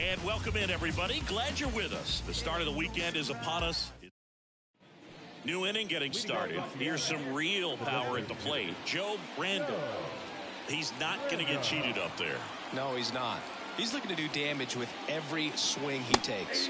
And welcome in, everybody. Glad you're with us. The start of the weekend is upon us. New inning getting started. Here's some real power at the plate. Joe Brandon. He's not going to get cheated up there. No, he's not. He's looking to do damage with every swing he takes.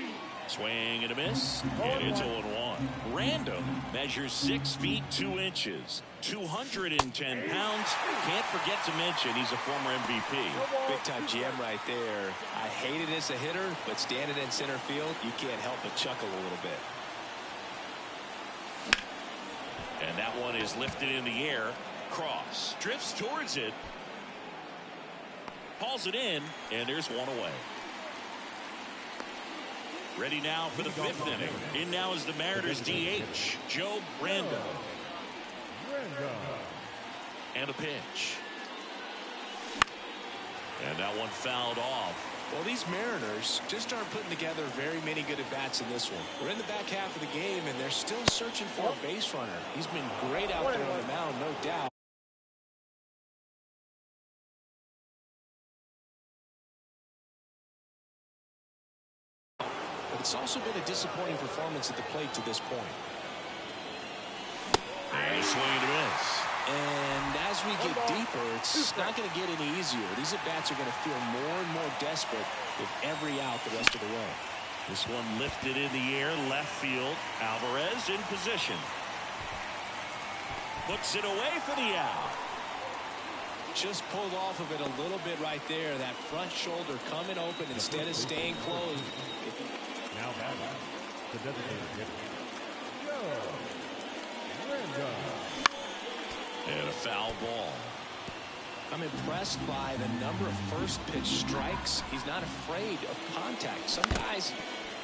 Swing and a miss, and it's 0-1. Random measures 6 feet 2 inches, 210 pounds. Can't forget to mention he's a former MVP. Big time gem right there. I hate it as a hitter, but standing in center field, you can't help but chuckle a little bit. And that one is lifted in the air. Cross drifts towards it. Hauls it in, and there's one away. Ready now for the 5th inning. In now is the Mariners DH, Joe Brandon. And a pitch. And that one fouled off. Well, these Mariners just aren't putting together very many good at-bats in this one. We're in the back half of the game, and they're still searching for a base runner. He's been great out there on the mound, no doubt. But it's also been a disappointing performance at the plate to this point. And swing and a miss. And as we get deeper, it's not going to get any easier. These at-bats are going to feel more and more desperate with every out the rest of the way. This one lifted in the air, left field. Alvarez in position. Puts it away for the out. Just pulled off of it a little bit right there. That front shoulder coming open instead of staying closed. Now batting, the designated hitter, Joe Brandon. And a foul ball. I'm impressed by the number of first pitch strikes. He's not afraid of contact. Some guys,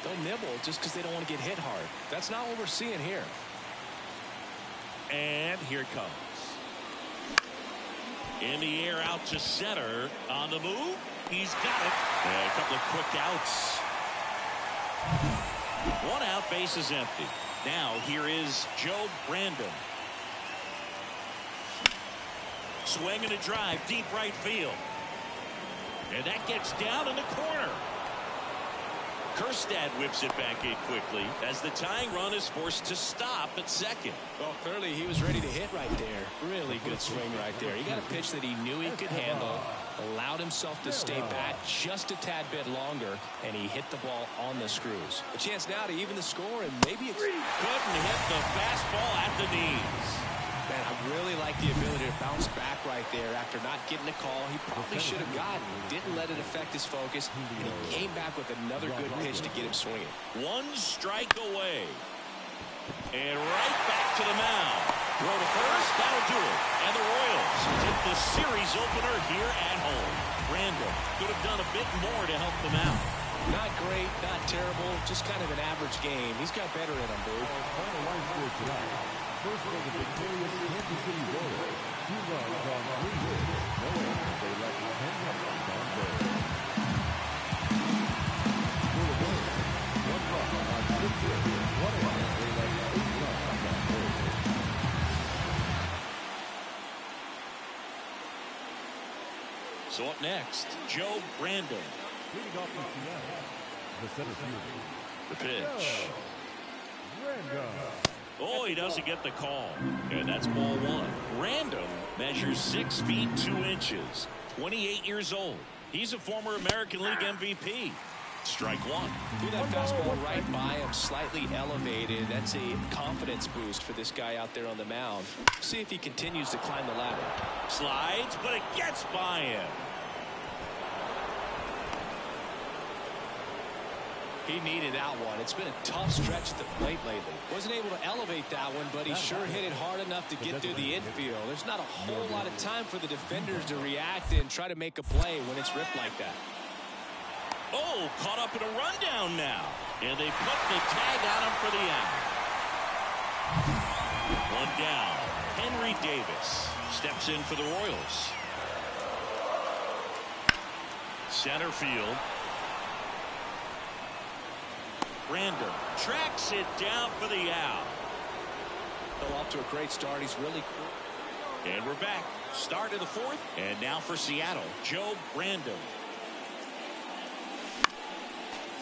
they'll nibble just because they don't want to get hit hard. That's not what we're seeing here. And here it comes. In the air out to center. On the move. He's got it. And a couple of quick outs. 1 out, base is empty. Now here is Joe Brandon. Swing and a drive, deep right field. And that gets down in the corner. Kjerstad whips it back in quickly as the tying run is forced to stop at second. Well, clearly he was ready to hit right there. Really good swing right there. He got a pitch that he knew he could handle, allowed himself to stay back just a tad bit longer, and he hit the ball on the screws. A chance now to even the score, and maybe it's... Couldn't hit the fastball at the knees. Man, I really like the ability to bounce back right there after not getting a call he probably should have gotten. Didn't let it affect his focus, and he came back with another good pitch to get him swinging. 1 strike away. And right back to the mound. Throw to first, that'll do it. And the Royals take the series opener here at home. Brandon could have done a bit more to help them out. Not great, not terrible, just kind of an average game. He's got better in him, dude. First for the victorious Kansas City Royals, 2 runs on 3 hits. No errors. They left 10 runs on base. For the Royals, 1 run on 6 hits. 1 error. They left 8 runs on base. So up next, Joe Brandon. Leading off from Seattle, the center fielder. The pitch. Brandon. Oh, he doesn't get the call. And that's ball 1. Random measures 6 feet 2 inches. 28 years old. He's a former American League MVP. Strike 1. Threw that fastball right by him, slightly elevated. That's a confidence boost for this guy out there on the mound. See if he continues to climb the ladder. Slides, but it gets by him. He needed that one. It's been a tough stretch at the plate lately. Wasn't able to elevate that one, but he sure hit it hard enough to get through the infield. There's not a whole lot of time for the defenders to react and try to make a play when it's ripped like that. Oh, caught up in a rundown now. And they put the tag on him for the out. 1 down. Henry Davis steps in for the Royals. Center field. Brandon tracks it down for the out. Well, off to a great start. He's really cool. And we're back. Start of the 4th. And now for Seattle, Joe Brandon.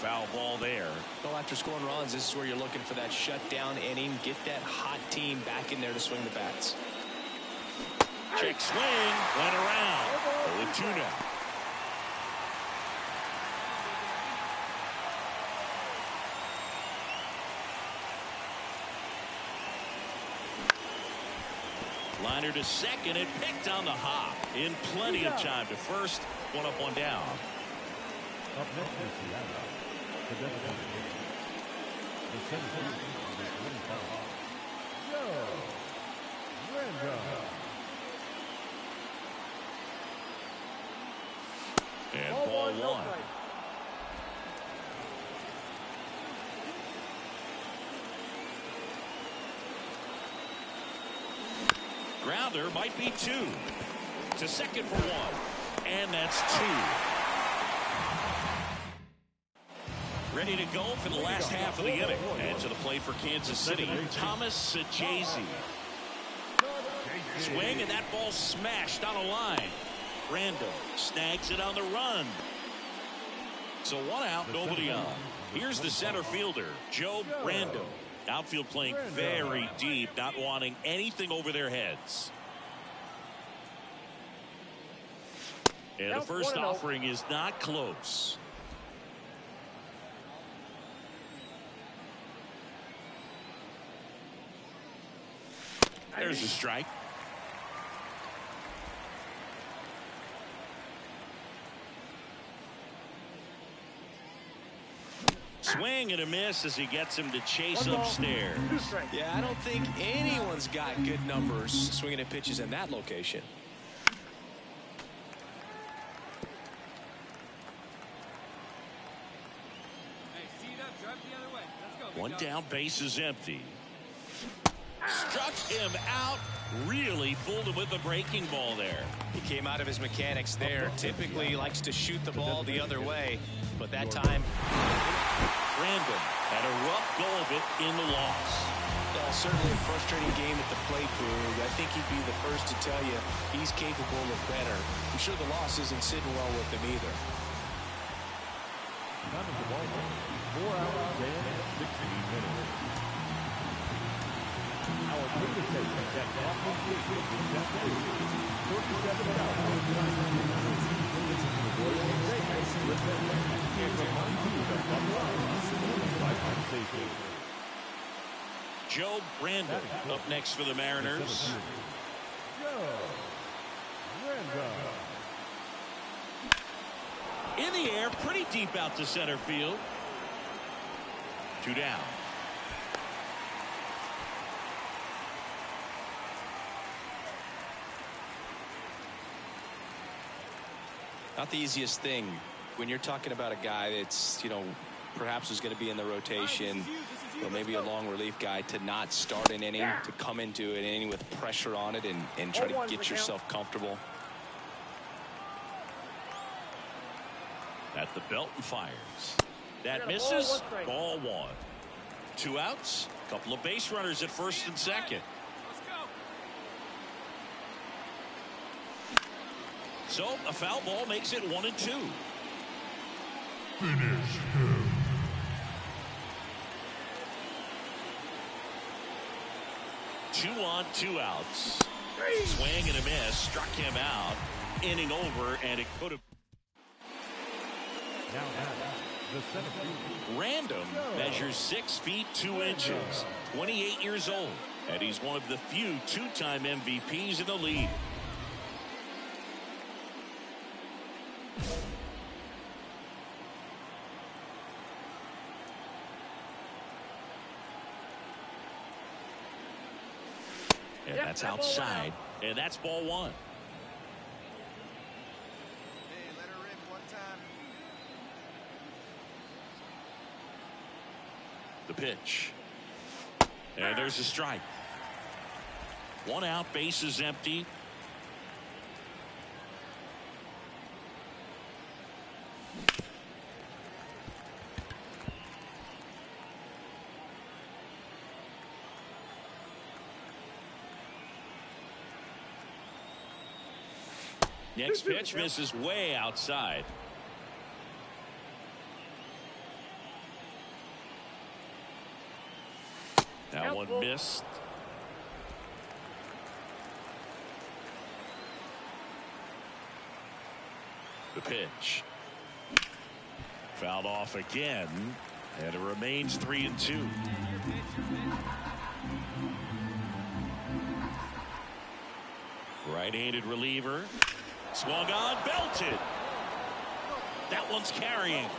foul ball there. Well, after scoring runs, this is where you're looking for that shutdown inning. Get that hot team back in there to swing the bats. Check swing. Went around. 0-2 now. Liner to second and picked on the hop. In plenty of time to first. 1 up, 1 down. Up next is Seattle. The designated the center fielder is Joe Randolph. And ball 1. Grounder might be 2. To second for 1. And that's 2. Ready to go for the last half of the inning. And to the plate for Kansas City, Thomas Saggese. Swing, and that ball smashed on a line. Randall snags it on the run. So 1 out, nobody on. Here's the center fielder, Joe Randall. Outfield playing very deep, not wanting anything over their heads. And the first offering is not close. There's a strike. Swing and a miss as he gets him to chase upstairs. Yeah, I don't think anyone's got good numbers swinging at pitches in that location. One down, base is empty. Struck him out. Really fooled him with the breaking ball there. He came out of his mechanics there. Typically likes to shoot the ball the other way, but that time Randall had a rough go of it in the loss. Certainly a frustrating game at the plate, Boog. I think he'd be the first to tell you he's capable of better. I'm sure the loss isn't sitting well with him either. Time of the ball game, 4 hours and 16 minutes. Our biggest station that often takes with the Japanese 37 hours. Joe Randall up next for the Mariners. Joe Randolph. In the air, pretty deep out to center field. 2 down. Not the easiest thing when you're talking about a guy that's, perhaps is going to be in the rotation, or maybe a long relief guy, to not start an inning, to come into an inning with pressure on it and try to get yourself comfortable. At the belt and fires. That misses. Ball 1. 2 outs. Couple of base runners at first and second. So a foul ball makes it 1-2. Finish him. Two on, 2 outs. Swing and a miss. Struck him out. Inning over, and it could have. Now the center field. Random measures 6 feet 2 inches. 28 years old. And he's one of the few 2-time MVPs in the league. And that's outside. And that's ball 1. Hey, let her rip one time. The pitch. And there's a strike. 1 out, base is empty. Next pitch misses way outside. That one missed. The pitch. Fouled off again, and it remains 3-2. Right-handed reliever. Swung on, belted. That one's carrying.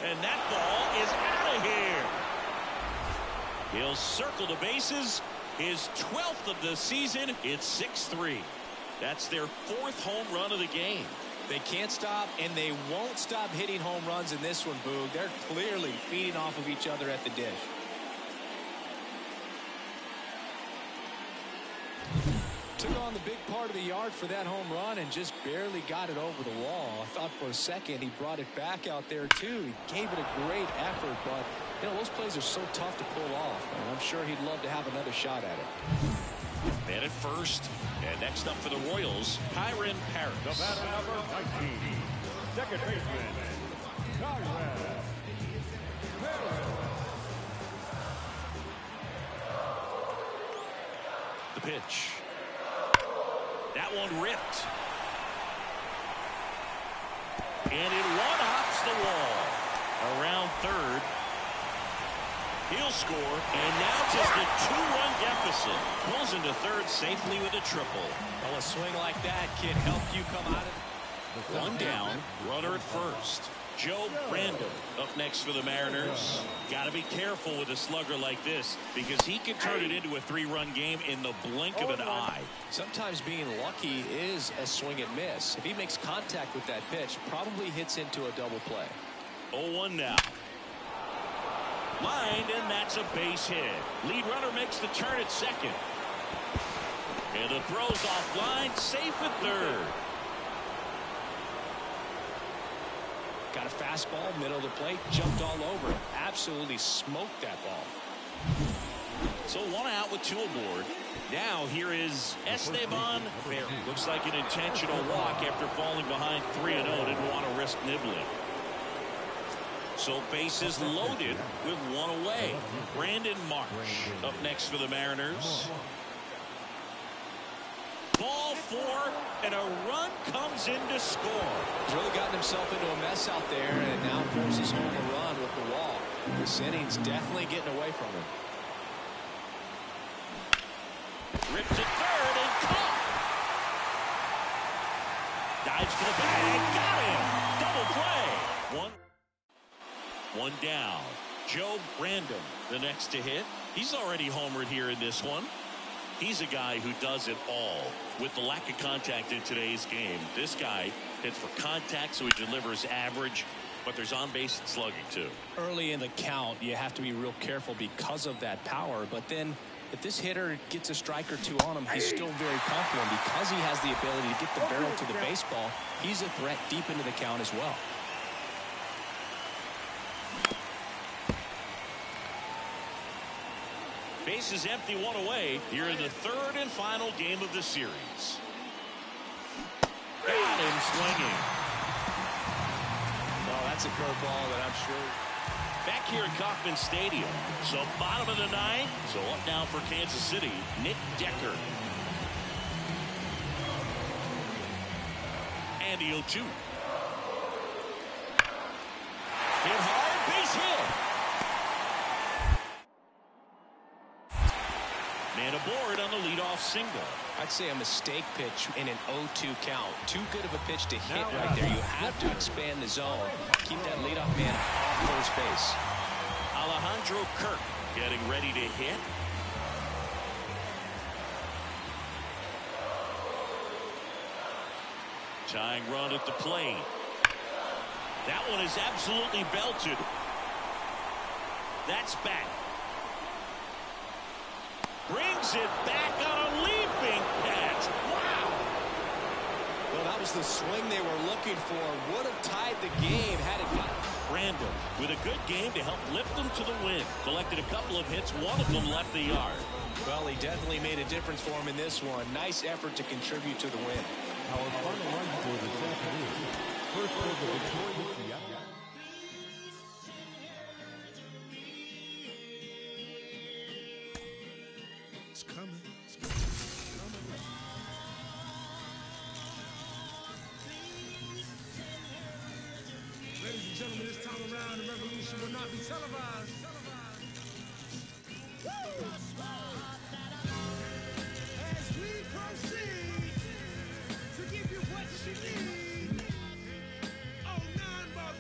And that ball is out of here. He'll circle the bases. His 12th of the season. It's 6-3. That's their 4th home run of the game. They can't stop, and they won't stop hitting home runs in this one, Boog. They're clearly feeding off of each other at the dish. Took on the big part of the yard for that home run and just barely got it over the wall. I thought for a second he brought it back out there, too. He gave it a great effort, but, you know, those plays are so tough to pull off, and I'm sure he'd love to have another shot at it. Man at first. And next up for the Royals, Kyren Paris. The batter number 19, second baseman, Kyren Paris. The pitch. That one ripped. And it one-hops the wall. Around third. He'll score, and now just a 2-run deficit. Pulls into third safely with a triple. Well, a swing like that can help you come out of it. One down, runner at first. Joe Brandon up next for the Mariners. Got to be careful with a slugger like this because he can turn it into a 3-run game in the blink of an eye. Sometimes being lucky is a swing and miss. If he makes contact with that pitch, probably hits into a double play. 0-1 now. Lined, and that's a base hit. Lead runner makes the turn at second. And the throw's off line, safe at third. Got a fastball, middle of the plate, jumped all over it. Absolutely smoked that ball. So 1 out with 2 aboard. Now here is Estevan Berry. Looks like an intentional walk after falling behind 3-0. Didn't want to risk nibbling. So bases loaded with 1 away. Brandon Marsh up next for the Mariners. Ball 4, and a run comes in to score. He's really gotten himself into a mess out there and now forces home a run with the wall. This inning's definitely getting away from him. Ripped to third and caught. Dives to the bag. Got him. Double play. One down. Joe Brandon, the next to hit. He's already homered here in this one. He's a guy who does it all. With the lack of contact in today's game, this guy hits for contact, so he delivers average, but there's on-base and slugging too. Early in the count, you have to be real careful because of that power, but then if this hitter gets a strike or 2 on him, he's still very comfortable. And because he has the ability to get the barrel to the baseball, he's a threat deep into the count as well. Base is empty, 1 away here in the 3rd and final game of the series. Got him swinging. Oh, that's a curveball that I'm sure. Back here at Kauffman Stadium. So bottom of the 9th. So up now for Kansas City, Nick Decker. And the 0-2. Hit hard, base hit. Man aboard on the leadoff single. I'd say a mistake pitch in an 0-2 count. Too good of a pitch to hit right there. You have to expand the zone. Keep that leadoff man off first base. Alejandro Kirk getting ready to hit. Tying run at the plate. That one is absolutely belted. That's back. Brings it back on a leaping catch. Wow. Well, that was the swing they were looking for. Would have tied the game had it got. Brandon with a good game to help lift them to the win. Collected a couple of hits. One of them left the yard. Well, he definitely made a difference for him in this one. Nice effort to contribute to the win. Our final run for the second is first for the victorious Seattle. It's coming. Ladies and gentlemen, this time around, the revolution will not be televised. As we proceed to give you what you need. Oh, nine ball.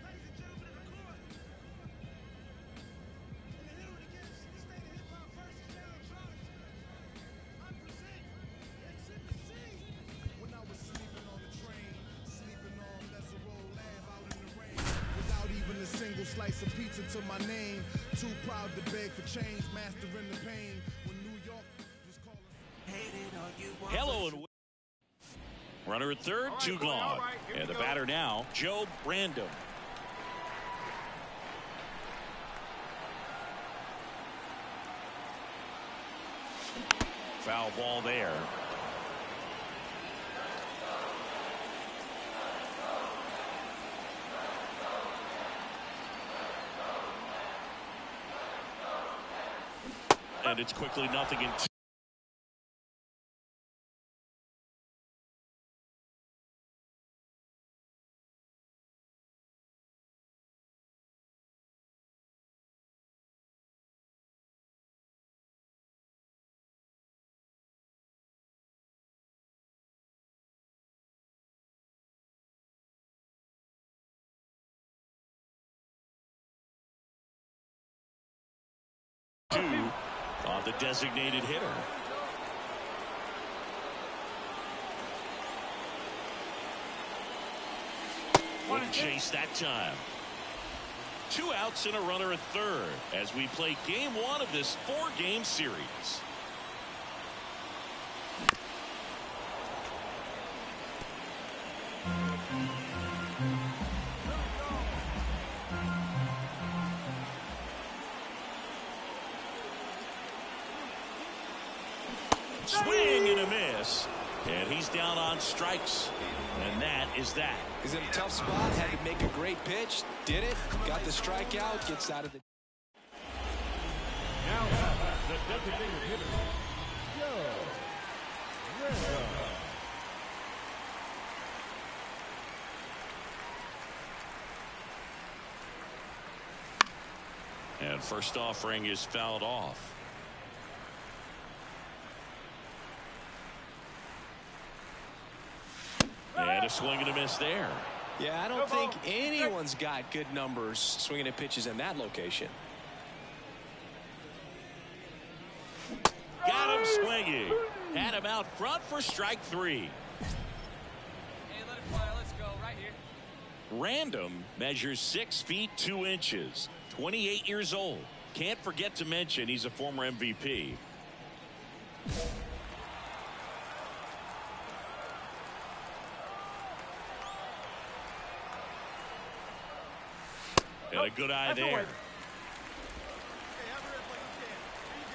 Ladies and gentlemen of the court. In the hill against the state of hip-hop versus electronics, I present Exhibit C. When I was sleeping on the train, sleeping on Mesero Lab out in the rain, without even a single slice of pizza to my name, too proud to beg for change, mastering the pain. When New York was calling. Hello and runner at third, two gone. And the batter now, Joe Random. Foul ball there. And it's quickly 0-2. On the designated hitter. Wouldn't chase that time. 2 outs and a runner at third as we play game 1 of this 4-game series. Swing and a miss. And he's down on strikes. And that is that. He's in a tough spot. Had to make a great pitch. Did it. Got the strikeout. Gets out of the. Now the designated hitter, Joe Random. And first offering is fouled off. And a swing and a miss there. Yeah, I don't think anyone's got good numbers swinging at pitches in that location. Got him swinging. Had him out front for strike 3. Hey, let it fly. Let's go right here. Random measures 6 feet 2 inches. 28 years old. Can't forget to mention he's a former MVP. And a good eye there. Okay, have a rip like you can. Here you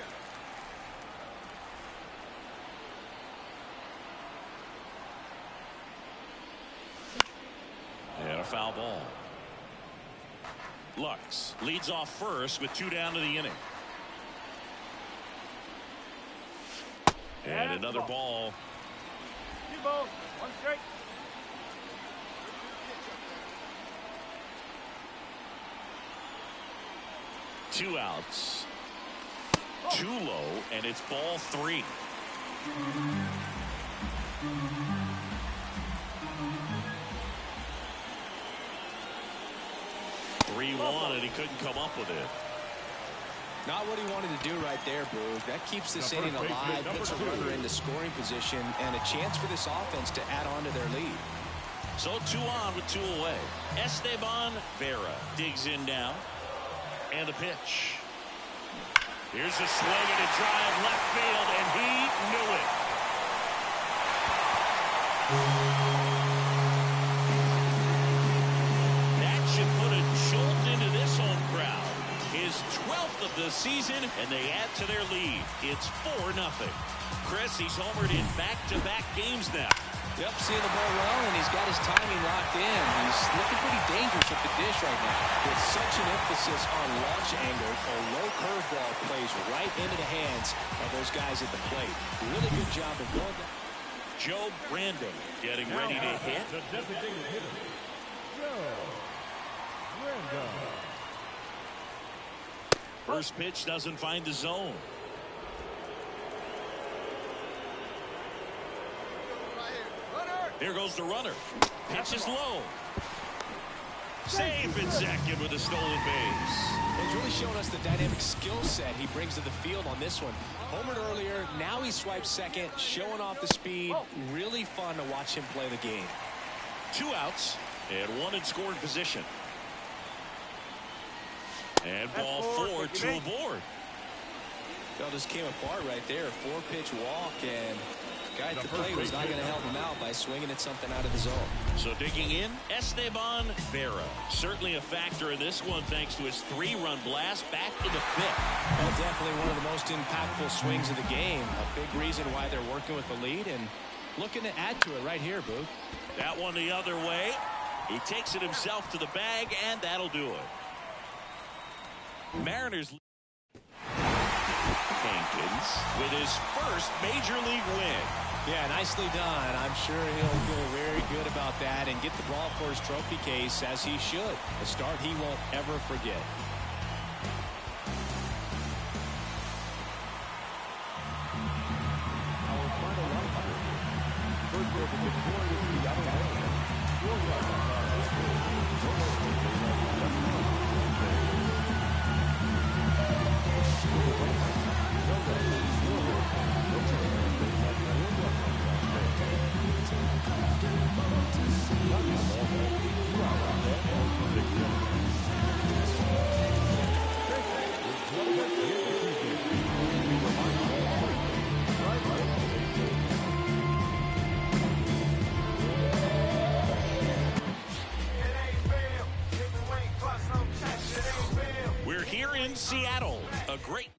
go. And a foul ball. Lux leads off first with 2 down to the inning. And another ball. 2 balls, 1 strike. Two outs. Too low, and it's ball 3. And he couldn't come up with it. Not what he wanted to do right there, Boog. That keeps this inning alive, puts a runner into scoring position, and a chance for this offense to add on to their lead. So 2 on with 2 away. Esteban Vera digs in now. And the pitch. Here's a swing and a drive left field, and he knew it. That should put a jolt into this home crowd. His 12th of the season, and they add to their lead. It's 4-0. Chris, he's homered in back-to-back games now. Yep, seeing the ball well, and he's got his timing locked in. He's looking pretty dangerous with the dish right now. With such an emphasis on launch angle, a low curveball plays right into the hands of those guys at the plate. Really good job of going down. Joe Brandon getting ready to hit. The designated hitter, Joe Brandon. First pitch doesn't find the zone. There goes the runner. Pitch is low. Safe and second with a stolen base. He's really showing us the dynamic skill set he brings to the field on this one. Homered earlier, now he swipes second, showing off the speed. Really fun to watch him play the game. 2 outs and 1 in scoring position. And ball 4, 2 aboard. Well, just came apart right there. 4-pitch walk, and the guy at the plate was not going to help him out by swinging at something out of the zone. So digging in, Esteban Vera. Certainly a factor in this one thanks to his 3-run blast back in the 5th. Well, definitely one of the most impactful swings of the game. A big reason why they're working with the lead and looking to add to it right here, Boog. That one the other way. He takes it himself to the bag, and that'll do it. Mariners Hankins with his first major league win. Yeah, nicely done. I'm sure he'll feel very good about that and get the ball for his trophy case, as he should. A start he won't ever forget. Our final lineup. First of the victorious Seattle Mariners. Will Rogers. We're here in Seattle. A great.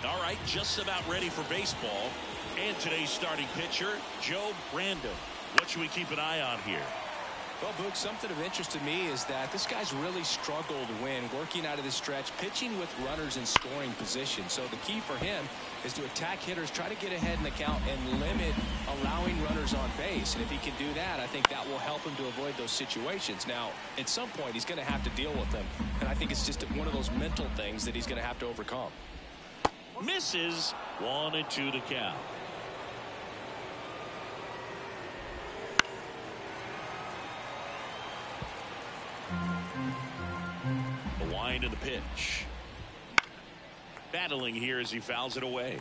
All right, just about ready for baseball. And today's starting pitcher, Joe Brandon. What should we keep an eye on here? Well, Boog, something of interest to me is that this guy's really struggled when working out of the stretch, pitching with runners in scoring position. So the key for him is to attack hitters, try to get ahead in the count, and limit allowing runners on base. And if he can do that, I think that will help him to avoid those situations. Now, at some point, he's going to have to deal with them. And I think it's just one of those mental things that he's going to have to overcome. Misses. 1-2 to count. The wind of the pitch. Battling here as he fouls it away.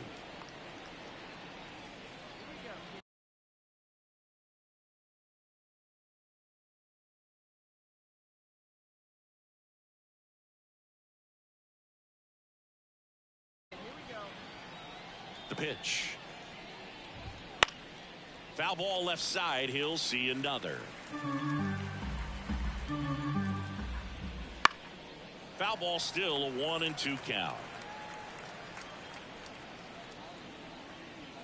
The pitch. Foul ball left side. He'll see another. Foul ball still a 1-2 count.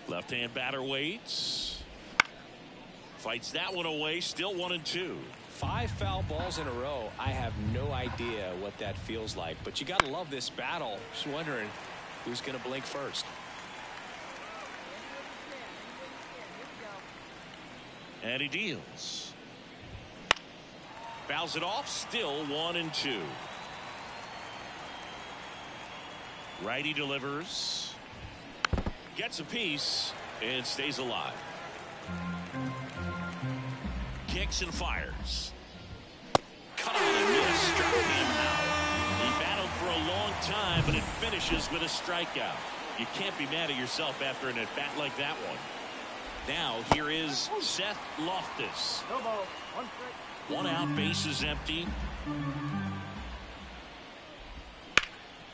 Left-hand batter waits. Fights that one away. Still 1-2. 5 foul balls in a row. I have no idea what that feels like, but you got to love this battle. Just wondering who's going to blink first. And he deals. Fouls it off. Still 1-2. Righty delivers. Gets a piece and stays alive. Kicks and fires. Cut on and miss. Struck him out. He battled for a long time, but it finishes with a strikeout. You can't be mad at yourself after an at-bat like that one. Now here is Seth Loftus. No ball. 1 strike. 1 out, base is empty.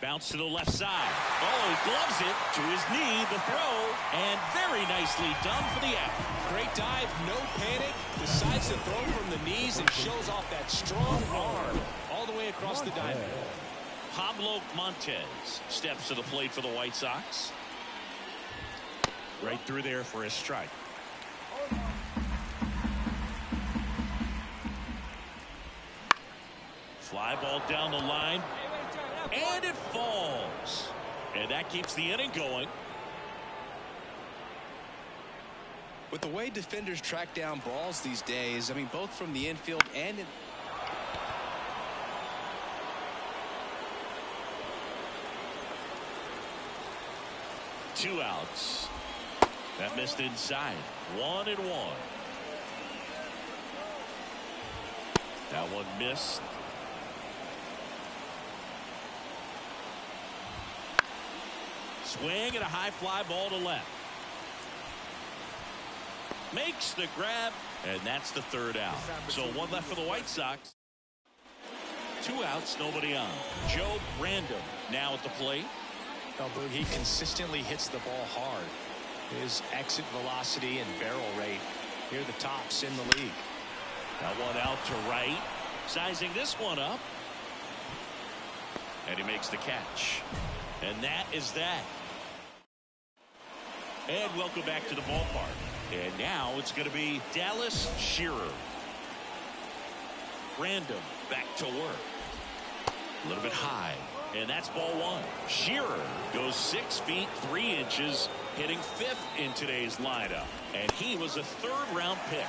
Bounce to the left side. Oh, he gloves it to his knee, the throw, and very nicely done for the out. Great dive, no panic, decides to throw from the knees and shows off that strong arm all the way across the diamond. Pablo Montez steps to the plate for the White Sox. Right through there for a strike. Fly ball down the line. And it falls. And that keeps the inning going. With the way defenders track down balls these days, I mean, both from the infield and in. Two outs. That missed inside. 1-1. That one missed. Swing and a high fly ball to left. Makes the grab, and that's the third out. So one left for the White Sox. Two outs, nobody on. Joe Random now at the plate. Oh, Boog, he consistently hits the ball hard. His exit velocity and barrel rate, here are the tops in the league. That one out to right. Sizing this one up. And he makes the catch. And that is that. And welcome back to the ballpark. And now it's going to be Dallas Shearer. Random back to work. A little bit high. And that's ball one. Shearer goes 6 feet 3 inches, hitting 5th in today's lineup. And he was a 3rd round pick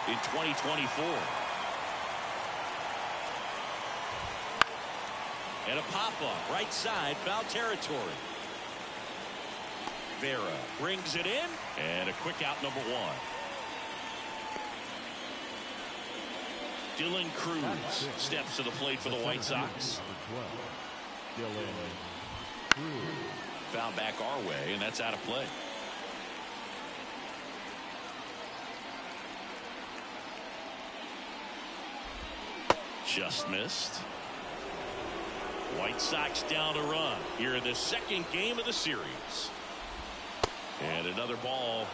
in 2024. And a pop-up right side, foul territory. Vera brings it in, and a quick out, number 1. Dylan Cruz steps to the plate for the White Sox. Foul back our way, and that's out of play. Just missed. White Sox down a run here in the 2nd game of the series. And another ball.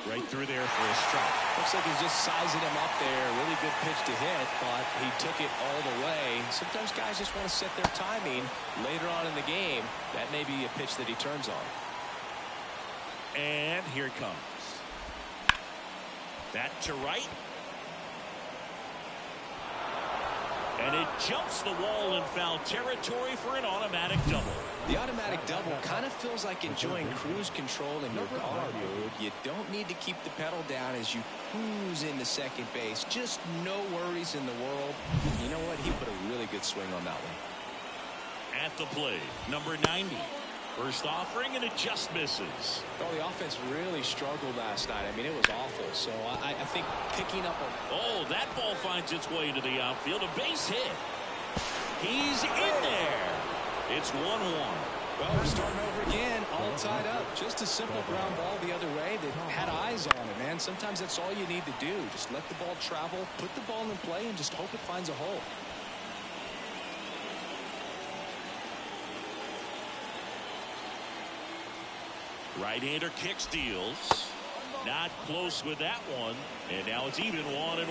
Right through there for a strike. Looks like he's just sizing him up there. Really good pitch to hit, but he took it all the way. Sometimes guys just want to set their timing later on in the game. That may be a pitch that he turns on. And here it comes. That to right. And it jumps the wall in foul territory for an automatic double. The automatic double kind of feels like enjoying cruise control in your car, dude. You don't need to keep the pedal down as you cruise into second base. Just no worries in the world. You know what? He put a really good swing on that one. At the plate, number 90. First offering, and it just misses. Oh, the offense really struggled last night. I mean, it was awful. So I think picking up a... Oh, that ball finds its way to the outfield. A base hit. He's in there. It's 1-1. Well, we're starting over again, all tied up. Just a simple ground ball the other way that had eyes on it, man. Sometimes that's all you need to do. Just let the ball travel, put the ball in play, and just hope it finds a hole. Right-hander kicks, deals. Not close with that one. And now it's even 1-1.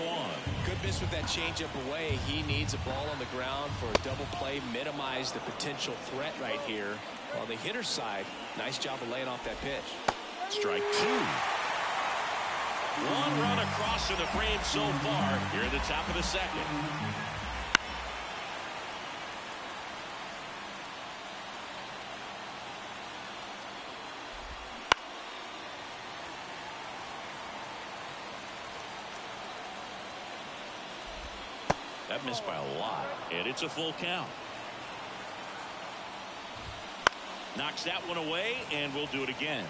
Good miss with that changeup away. He needs a ball on the ground for a double play. Minimize the potential threat right here. On the hitter's side, nice job of laying off that pitch. Strike 2. One run across in the frame so far here at the top of the 2nd. That missed by a lot, and it's a full count. Knocks that one away, and we'll do it again.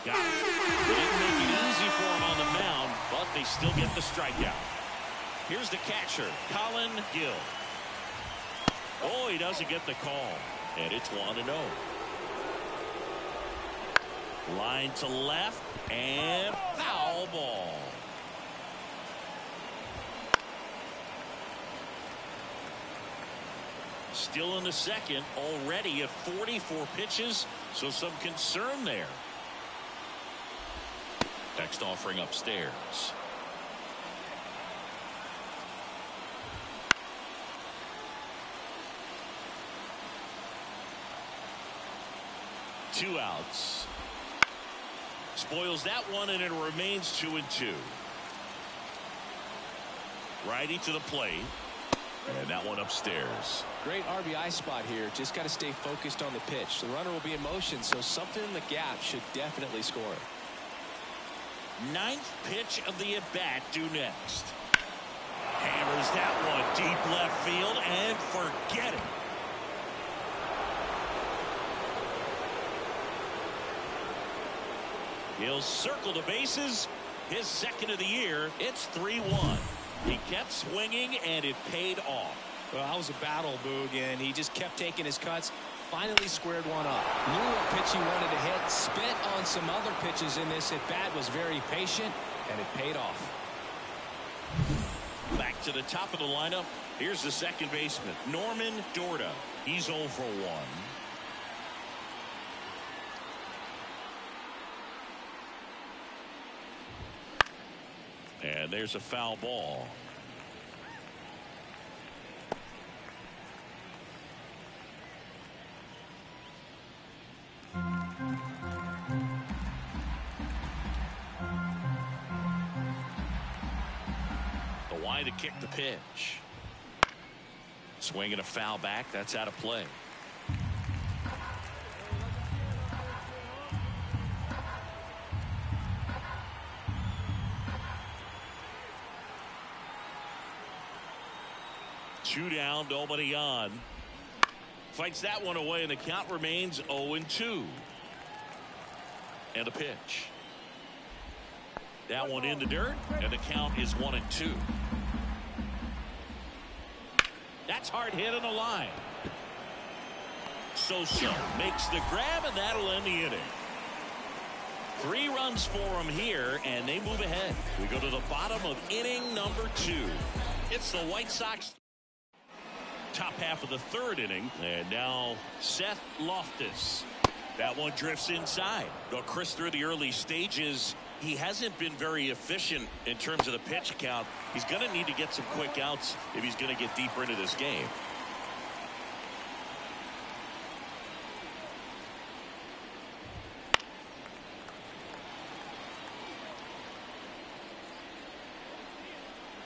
Got it. They didn't make it easy for him on the mound, but they still get the strikeout. Here's the catcher, Colin Gill. Oh, he doesn't get the call, and it's 1-0. Line to left, and foul ball. Still in the 2nd, already at 44 pitches, so some concern there. Next offering upstairs. Two outs. Spoils that one, and it remains 2-2. Righty to the plate. And that one upstairs. Great RBI spot here. Just got to stay focused on the pitch. The runner will be in motion, so something in the gap should definitely score. Ninth pitch of the at-bat due next. Hammers that one deep left field, and forget it. He'll circle the bases. His second of the year. It's 3-1. He kept swinging, and it paid off. Well, that was a battle, Boog, and he just kept taking his cuts. Finally squared one up. Knew what pitch he wanted to hit. Spent on some other pitches in this at-bat. Was very patient, and it paid off. Back to the top of the lineup. Here's the second baseman, Norman Dorda. He's 0 for 1. And there's a foul ball. The wide to kick the pitch. Swinging a foul back. That's out of play. Two down, nobody on. Fights that one away, and the count remains 0-2. And a pitch. That one in the dirt, and the count is 1-2. That's hard hit on the line. Sosa makes the grab, and that'll end the inning. 3 runs for him here, and they move ahead. We go to the bottom of inning number 2. It's the White Sox. Top half of the third inning, and now Seth Loftus. That one drifts inside. Though Chris, through the early stages, he hasn't been very efficient in terms of the pitch count. He's going to need to get some quick outs if he's going to get deeper into this game.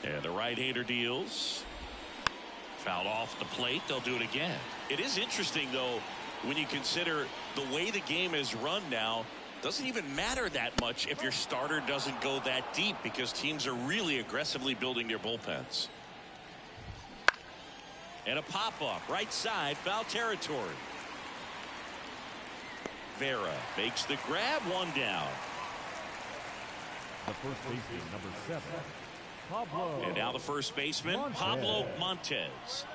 And the right-hander deals. Fouled off the plate. They'll do it again. It is interesting, though, when you consider the way the game is run now. Doesn't even matter that much if your starter doesn't go that deep, because teams are really aggressively building their bullpens. And a pop-up right side, foul territory. Vera makes the grab, one down. The first baseman, number 7. Pablo. And now the first baseman, Pablo Montez.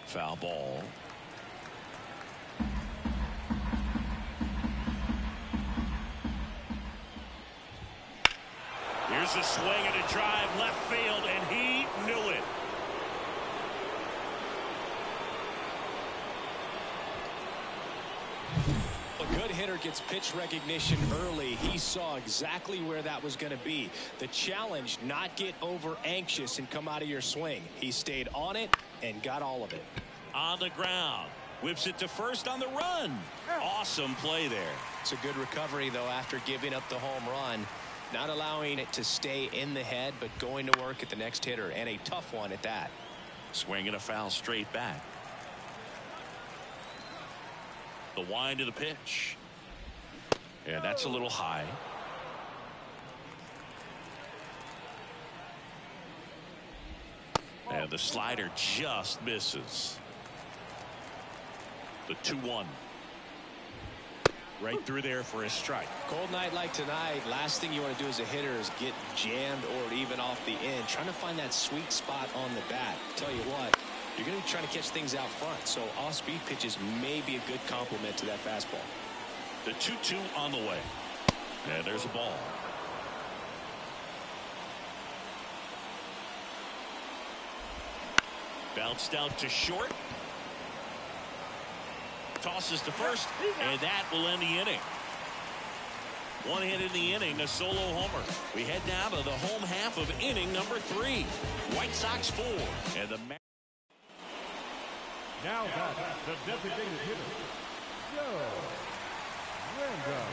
Foul ball. Here's a swing and a drive left field, and he knew it. A good hitter gets pitch recognition early. He saw exactly where that was going to be. The challenge, not get over anxious and come out of your swing. He stayed on it and got all of it. On the ground. Whips it to first on the run. Awesome play there. It's a good recovery, though, after giving up the home run. Not allowing it to stay in the head, but going to work at the next hitter, and a tough one at that. Swinging a foul straight back. The wind of the pitch. And that's a little high. And the slider just misses. The 2-1. Right through there for a strike. Cold night like tonight, last thing you want to do as a hitter is get jammed or even off the end. Trying to find that sweet spot on the bat. Tell you what, you're going to be trying to catch things out front. So off-speed pitches may be a good complement to that fastball. The 2-2 on the way. And there's a ball. Bounced out to short. Tosses to first, and that will end the inning. One hit in the inning, a solo homer. We head down to the home half of inning number 3. White Sox 4. And the Now back, the designated hitter, Joe. Random.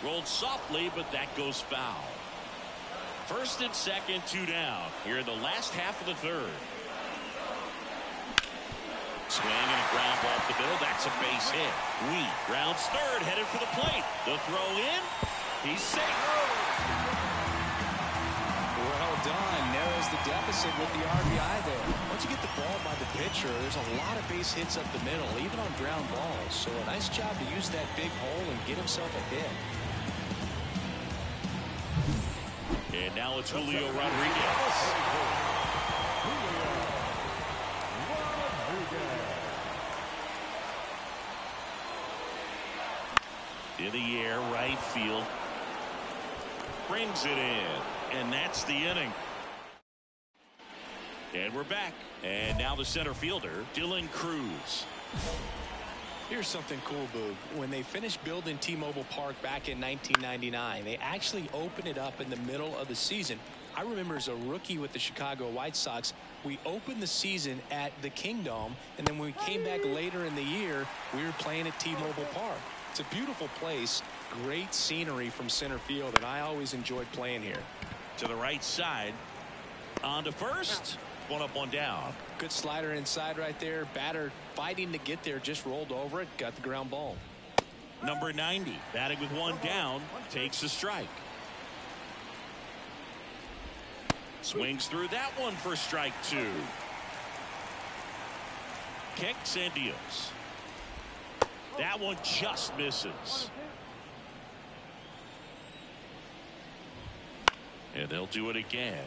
Rolled softly, but that goes foul. First and second, 2 down. Here in the last half of the third. Swing and a ground ball up the middle. That's a base hit. Wheat rounds third, headed for the plate. The throw in. He's safe. Well done. Narrows the deficit with the RBI there. Once you get the ball by the pitcher, there's a lot of base hits up the middle, even on ground balls. So a nice job to use that big hole and get himself a hit. And now it's Julio Rodriguez. In the air, right field. Brings it in. And that's the inning. And we're back. And now the center fielder, Dylan Cruz. Here's something cool, Boog. When they finished building T-Mobile Park back in 1999, they actually opened it up in the middle of the season. I remember as a rookie with the Chicago White Sox, we opened the season at the Kingdome, and then when we came back later in the year, we were playing at T-Mobile Park. It's a beautiful place, great scenery from center field, and I always enjoyed playing here. To the right side. On to first. One up, one down. Good slider inside right there. Batter fighting to get there, just rolled over it, got the ground ball. Number 90, batting with one down, takes a strike. Swings through that one for strike 2. Kicks and deals. That one just misses. And they'll do it again.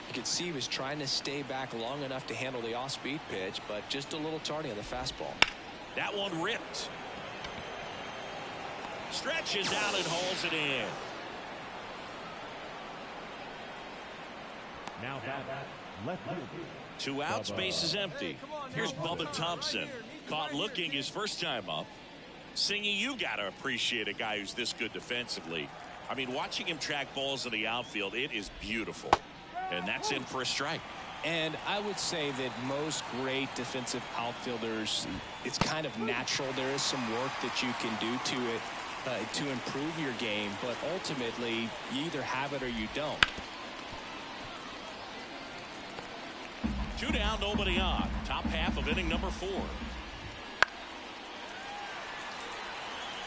You could see he was trying to stay back long enough to handle the off-speed pitch, but just a little tardy on the fastball. That one ripped. Stretches out and hauls it in. Now back left field. 2 outs, base is empty. Here's Bubba Thompson. Caught looking his first time up. Singy, you got to appreciate a guy who's this good defensively. I mean, watching him track balls in the outfield, it is beautiful. And that's in for a strike. And I would say that most great defensive outfielders, it's kind of natural. There is some work that you can do to it to improve your game, but ultimately you either have it or you don't. 2 down, nobody on. Top half of inning number 4.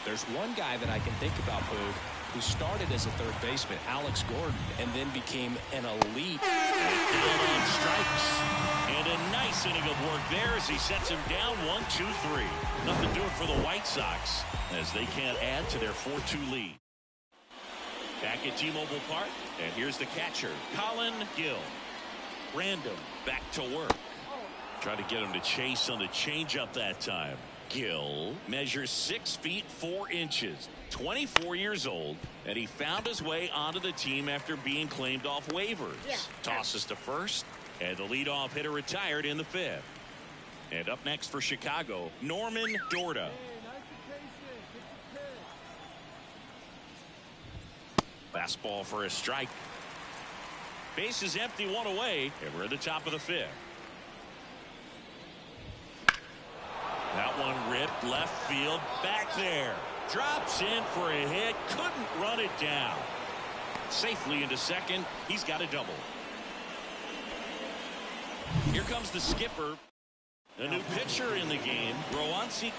There's one guy that I can think about, Boog, who started as a third baseman, Alex Gordon, and then became an elite. Down on strikes. And a nice inning of work there as he sets him down 1-2-3. Nothing doing for the White Sox as they can't add to their 4-2 lead. Back at T-Mobile Park, and here's the catcher, Colin Gill. Random back to work. Trying to get him to chase on the changeup that time. Gill measures 6 feet 4 inches, 24 years old, and he found his way onto the team after being claimed off waivers. Tosses to first, and the leadoff hitter retired in the 5th. And up next for Chicago, Norman Dorda. Fastball for a strike. Base is empty, 1 away, and we're at the top of the 5th. That one ripped left field back there. Drops in for a hit. Couldn't run it down. Safely into second. He's got a double. Here comes the skipper. A new pitcher in the game. Roansy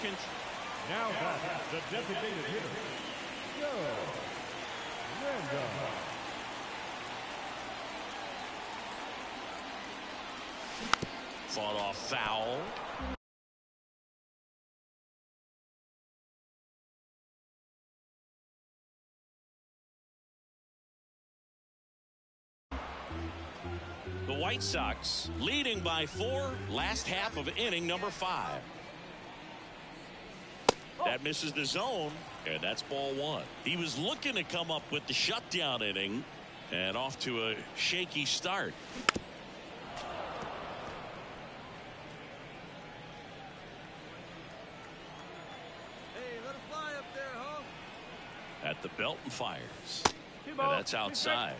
Now back the designated hitter, Joe Random. fought off foul. The White Sox leading by 4, last half of inning number 5. That misses the zone, and that's ball 1. He was looking to come up with the shutdown inning, and off to a shaky start. Hey, let it fly up there, huh? At the belt and fires. And that's outside.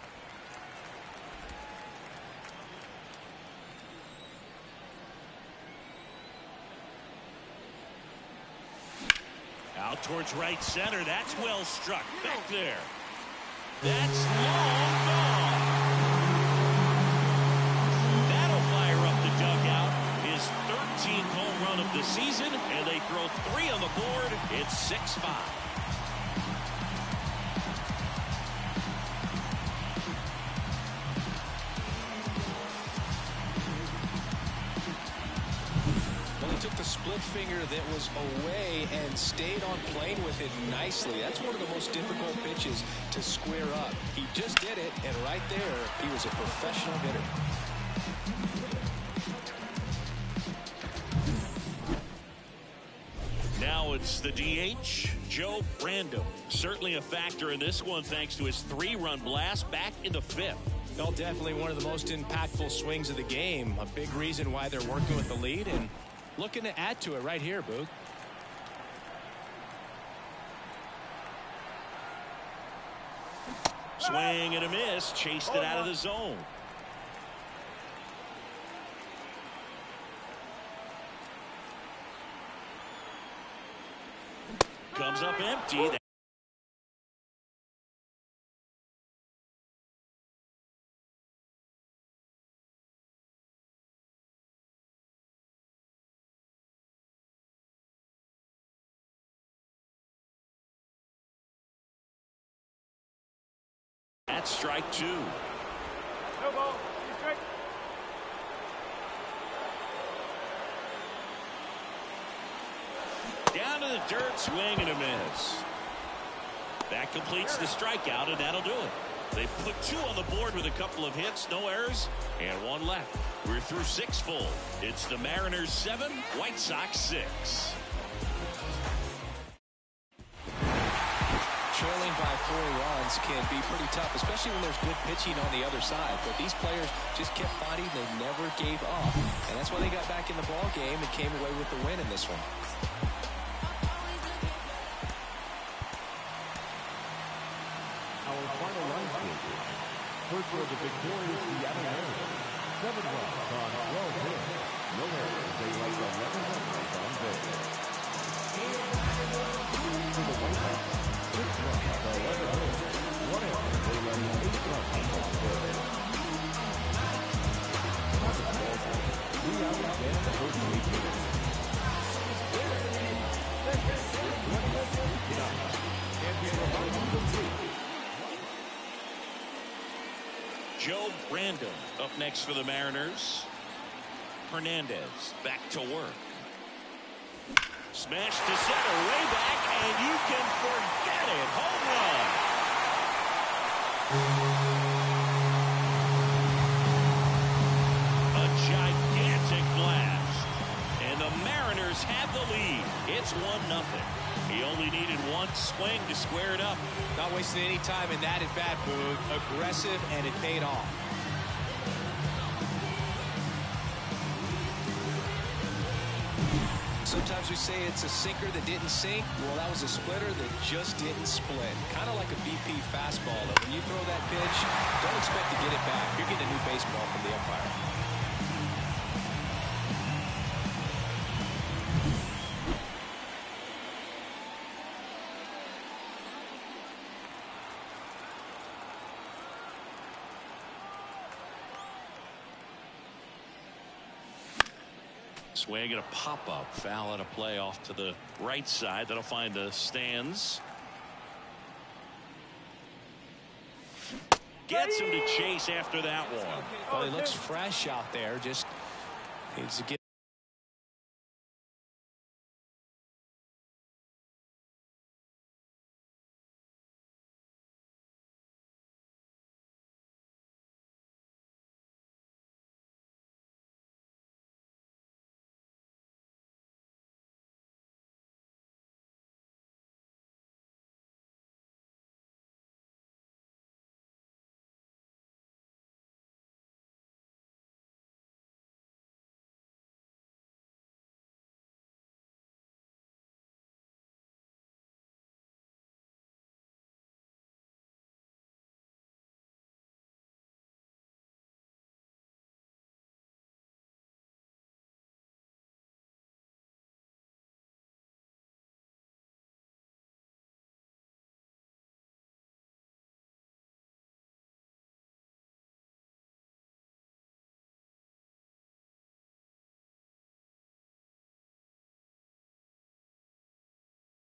Out towards right center. That's well struck. Back there. That's long gone. That'll fire up the dugout. His 13th home run of the season, and they throw 3 on the board. It's 6-5. Took the split finger that was away and stayed on plane with it nicely. That's one of the most difficult pitches to square up. He just did it, and right there, he was a professional hitter. Now it's the DH, Joe Random. Certainly a factor in this one thanks to his 3-run blast back in the 5th. Well, definitely one of the most impactful swings of the game. A big reason why they're working with the lead and looking to add to it right here, Boog. Swing and a miss. Chased it out of the zone. Comes up empty. That's strike 2. No ball. He's straight. Down to the dirt, swing and a miss. That completes the strikeout, and that'll do it. They put 2 on the board with a couple of hits, no errors, and 1 left. We're through 6 full. It's the Mariners 7, White Sox 6. Trailing by 4 runs can be pretty tough, especially when there's good pitching on the other side. But these players just kept fighting. They never gave up. And that's why they got back in the ball game and came away with the win in this one. Our final line scorer. First for the victorious Seattle Mariners. 7 runs on 12 hits. No errors. They left 11 runners on base. For the White Sox, 6 runs on 11 hits. 1 error. They left 8 runs on base. 3 out and the first 8 innings. Joe Random up next for the Mariners. Hernandez back to work. Smash to center, way back, and you can forget it. Home run. A gigantic blast. And the Mariners have the lead. It's 1-0. He only needed 1 swing to square it up. Not wasting any time in that at bat, Boog. Aggressive, and it paid off. Sometimes we say it's a sinker that didn't sink. Well, that was a splitter that just didn't split. Kind of like a BP fastball. That when you throw that pitch, don't expect to get it back. You're getting a new baseball from the umpire. Swing and a pop-up. Foul out of play off to the right side. That'll find the stands. Gets him to chase after that one. Well, he looks fresh out there. Just needs to get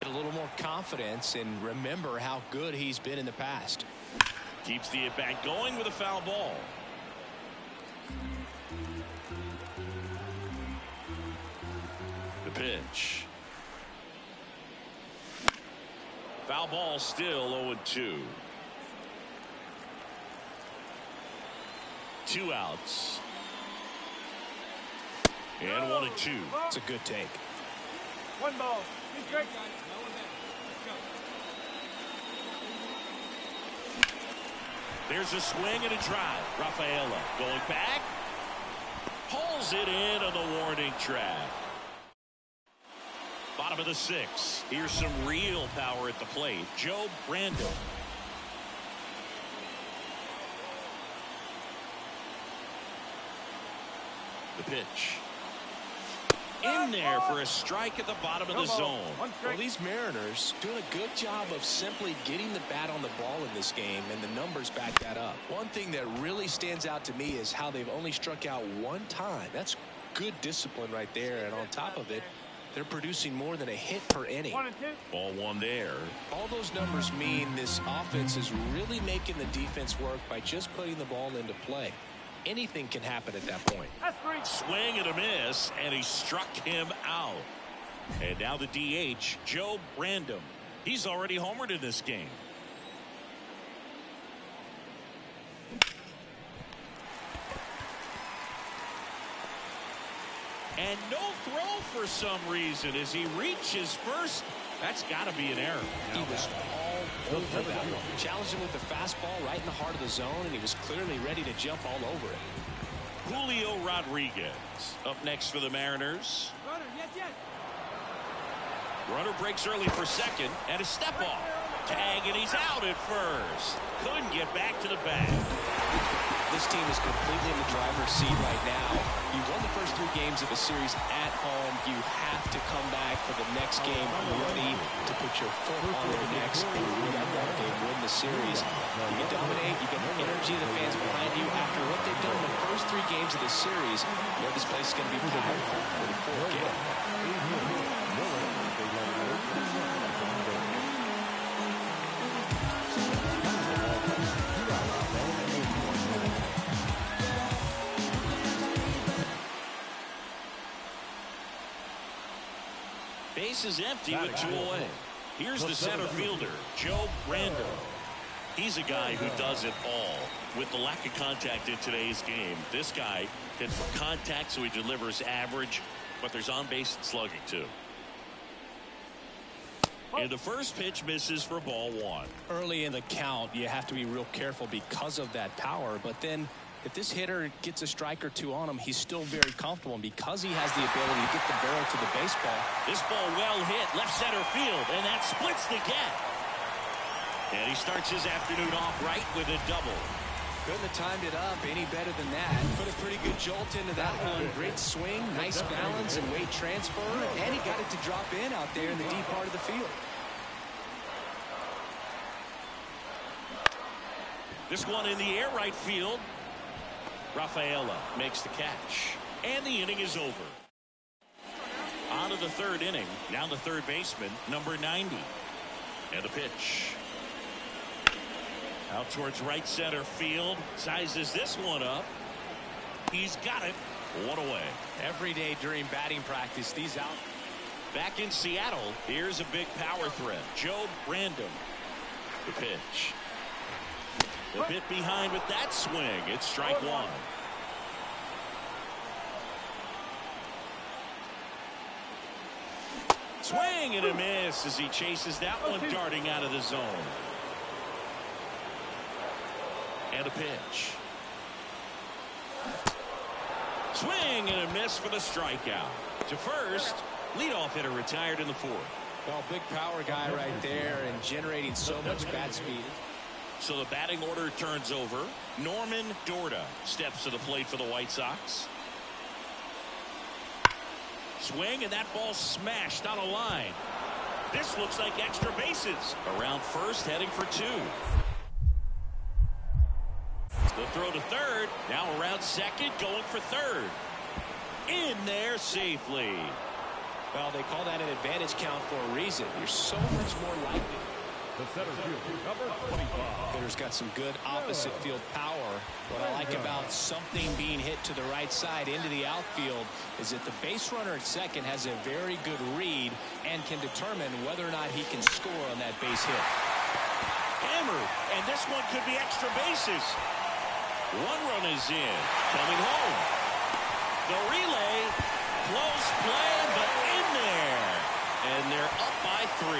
A little more confidence and remember how good he's been in the past. Keeps the at-bat going with a foul ball. The pitch. Foul ball, still 0-2. 2 outs. And 1-2. It's a good take. 1 ball. He's great. There's a swing and a drive. Rafaela going back. Pulls it in on the warning track. Bottom of the 6th. Here's some real power at the plate. Joe Brandon. The pitch. In there for a strike at the bottom of the zone. Well, these Mariners doing a good job of simply getting the bat on the ball in this game, and the numbers back that up. One thing that really stands out to me is how they've only struck out 1 time. That's good discipline right there, and on top of it, they're producing more than a hit per inning. 1 and 2. Ball 1 there. All those numbers mean this offense is really making the defense work by just putting the ball into play. Anything can happen at that point. That's 3. Swing and a miss, and he struck him out. And now the DH, Joe Brandon. He's already homered in this game. And no throw for some reason as he reaches first. That's got to be an error. He was all over that one. Challenged him with the fastball right in the heart of the zone, and he was clearly ready to jump all over it. Julio Rodriguez up next for the Mariners. Runner, yes. Runner breaks early for second, and a step off. Tag, and he's out at first. Couldn't get back to the bag. This team is completely in the driver's seat right now. You won the first 3 games of the series at home. You have to come back for the next game ready to put your foot on their necks and win that ball game, win the series. You can dominate. You get the energy of the fans behind you. After what they've done in the first 3 games of this series, you know this place is going to be packed for the 4th game. Base is empty with 2 away. Here's the center fielder, Joe Brandon. He's a guy who does it all. With the lack of contact in today's game, this guy can for contact, so he delivers average, but there's on-base slugging too. And the first pitch misses for ball 1. Early in the count, you have to be real careful because of that power, but then if this hitter gets a strike or 2 on him, he's still very comfortable. And because he has the ability to get the barrel to the baseball. This ball well hit left center field, and that splits the gap. And he starts his afternoon off right with a double. Couldn't have timed it up any better than that. Put a pretty good jolt into that one. Great swing, nice balance and weight transfer. And he got it to drop in out there in the deep part of the field. This one in the air right field. Rafaela makes the catch, and the inning is over. On to the 3rd inning. Now the 3rd baseman, number 90. And the pitch. Out towards right center field. Sizes this one up. He's got it. 1 away. Every day during batting practice, these out. Back in Seattle, here's a big power threat. Joe Brandon. The pitch. A bit behind with that swing. It's strike 1. Swing and a miss as he chases that one darting out of the zone. And a pitch. Swing and a miss for the strikeout. To first, leadoff hitter retired in the 4th. Well, big power guy right there and generating so much bat speed. So the batting order turns over. Norman Dorda steps to the plate for the White Sox. Swing, and that ball smashed on a line. This looks like extra bases. Around first, heading for 2. The throw to third. Now around second, going for third. In there safely. Well, they call that an advantage count for a reason. You're so much more likely. The center fielder, number 25. Hitter's got some good opposite field power. What I like about something being hit to the right side into the outfield is that the base runner at second has a very good read and can determine whether or not he can score on that base hit. Hammered, and this one could be extra bases. One run is in. Coming home. The relay. Close play, but in there. And they're up by 3.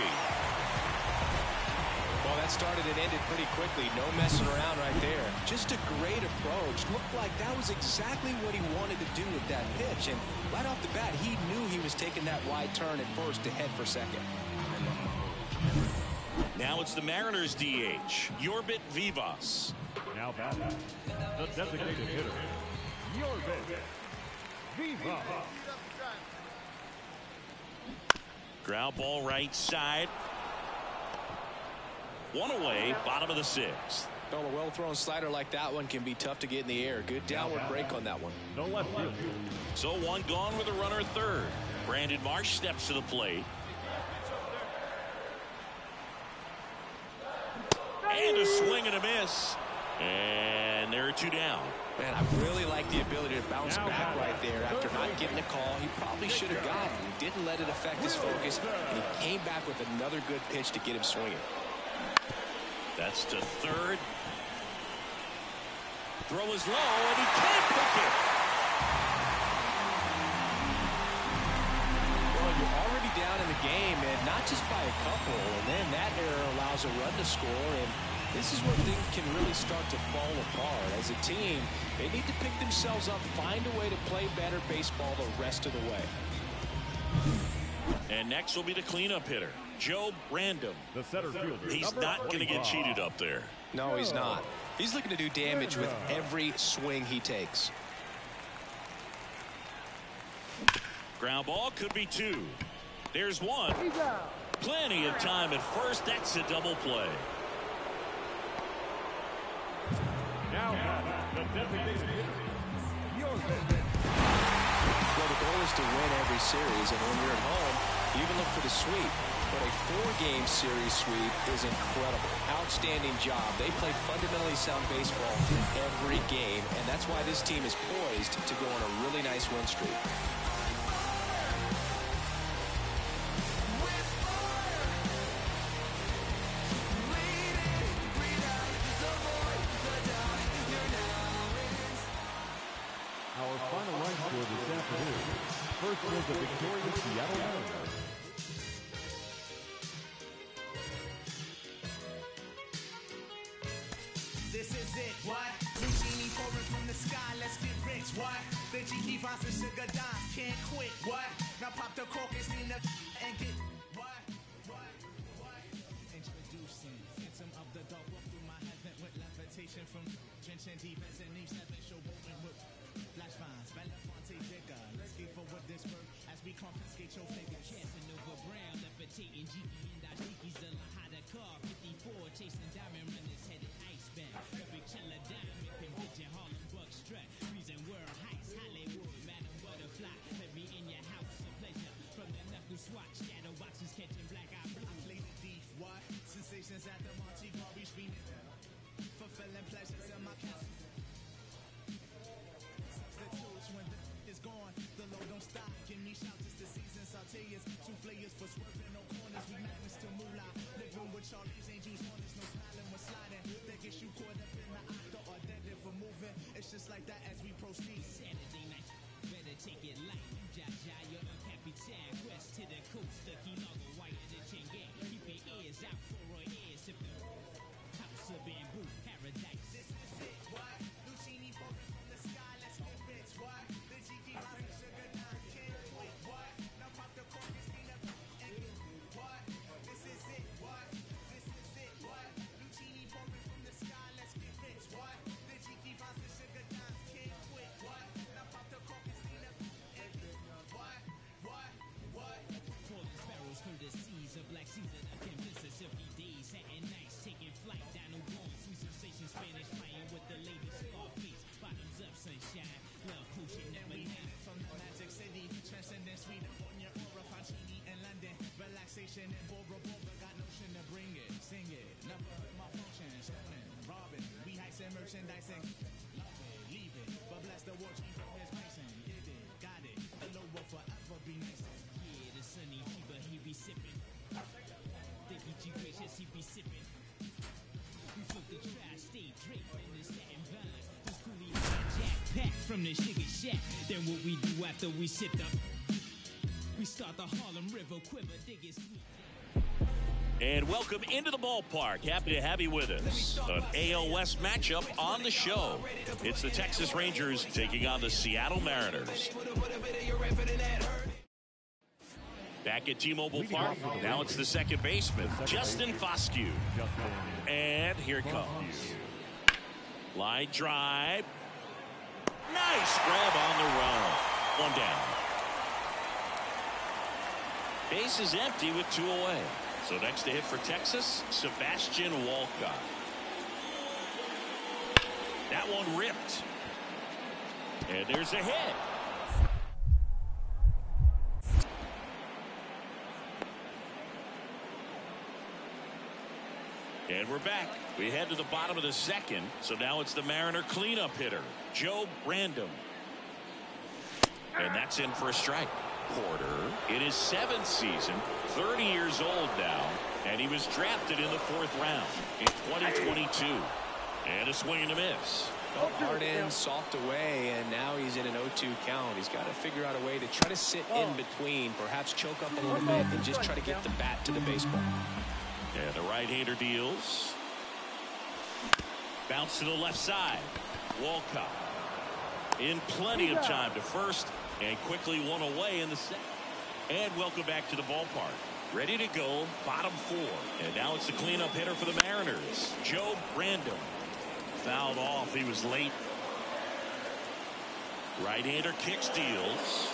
Well, that started and ended pretty quickly. No messing around right there. Just a great approach. Looked like that was exactly what he wanted to do with that pitch. And right off the bat, he knew he was taking that wide turn at first to head for second. Now it's the Mariners DH, Yorbit Vivas. Now batting, the designated hitter, Yorbit Vivas. Ground ball right side. One away, bottom of the 6th. Well, a well-thrown slider like that one can be tough to get in the air. Good downward break on that one. No left field. So one gone with a runner at third. Brandon Marsh steps to the plate. And a swing and a miss. And there are 2 down. Man, I really like the ability to bounce back right there after not getting a call. He probably should have gotten. He didn't let it affect his focus, and he came back with another good pitch to get him swinging. That's to third. Throw is low, and he can't pick it. Well, you're already down in the game, and not just by a couple, and then that error allows a run to score, and this is where things can really start to fall apart. As a team, they need to pick themselves up, find a way to play better baseball the rest of the way. And next will be the cleanup hitter, Joe Random. The center fielder, He's not going to get cheated up there. No, he's not. He's looking to do damage with every swing he takes. Ground ball could be 2. There's 1. Plenty of time at first. That's a double play. Now the designated hitter, Yorbit. Well, the goal is to win every series, and when you're at home, you even look for the sweep. But a 4-game series sweep is incredible. Outstanding job. They play fundamentally sound baseball every game, and that's why this team is poised to go on a really nice win streak. Our final line score this afternoon. First was the victorious Seattle Mariners. This is it, what? New genie pouring from the sky, let's get rich, what? The Jiki Vines and Sugar Dimes can't quit, what? Now pop the cork and steam the and get, what? Introducing Phantom of the Dark, walk through my heaven with levitation from drenching deep as an each seven show rolling with flash vines, Belafonte Digger. Let's get forward this work as we confiscate your figure. Casanova Brown, levitating GE and Dajiki's a Lahada car, 54, chasing diamond runners headed icebound. Perfect chiller diamond, conviction, Harlem Buck strut, reason world heights, Hollywood, Madam Butterfly, let me in your house, a pleasure. From the knuckle swatch, shadow boxes catching black eye blue. I play the deep, what? Sensations at the Monte Carlo screen. Fulfilling pleasures in my castle. Substitutes when the is gone, the load don't stop. Give me shouts, it's the season. Sauteers, souffleurs for swerving, no corners. We madness to moolah. Live room with Charlie's Angels, corners, no smiling when sliding. That gets you caught up in the octa or dead for moving. It's just like that as we proceed. Saturday night, better take it light. Jaja, you're a capitan. West to the coast, the Kilago, wire the Chenge. Keep your ears out for our ears. If the house of bamboo, paradise. This is it, what? Lucini falling from the sky, let's get rich, what? The GG Vines and Sugar Dimes can't quit, what? Now pop the cork and steam the and get, what? This is it, what? This is it, what? Lucini falling from the sky, let's get rich, what? The GG Vines and Sugar Dimes can't quit, what? Now pop the cork and steam the and get, what? Falling sparrows, courtesies of Black Caesar, the Mississippi days, satin nights, taking flight down New Orleans. from the sugar shack. Then what we do after we sip the, we start the Harlem River quiver, dig it sweet. And welcome into the ballpark. Happy to have you with us. An AL West matchup on the show. It's the Texas Rangers taking on the Seattle Mariners. Back at T-Mobile Park, now it's the second baseman, Justin Foscue. And here it comes. Line drive. Nice grab on the run. One down. Base is empty with 2 away. So next to hit for Texas, Sebastian Walcott. That one ripped. And there's a hit. And we're back. We head to the bottom of the second. So now it's the Mariner cleanup hitter, Joe Brandon. And that's in for a strike. Porter in his 7th season, 30 years old now, and he was drafted in the 4th round in 2022. And a swing and a miss. Hard in, soft away, and now he's in an 0-2 count. He's got to figure out a way to try to sit in between, perhaps choke up a little bit, and just try to get the bat to the baseball. And the right-hander deals. Bounce to the left side. Walcott in plenty of time to first, and quickly one away in the second. And welcome back to the ballpark. Ready to go, bottom 4. And now it's the cleanup hitter for the Mariners, Joe Brandon. Fouled off. He was late. Right-hander kicks, deals.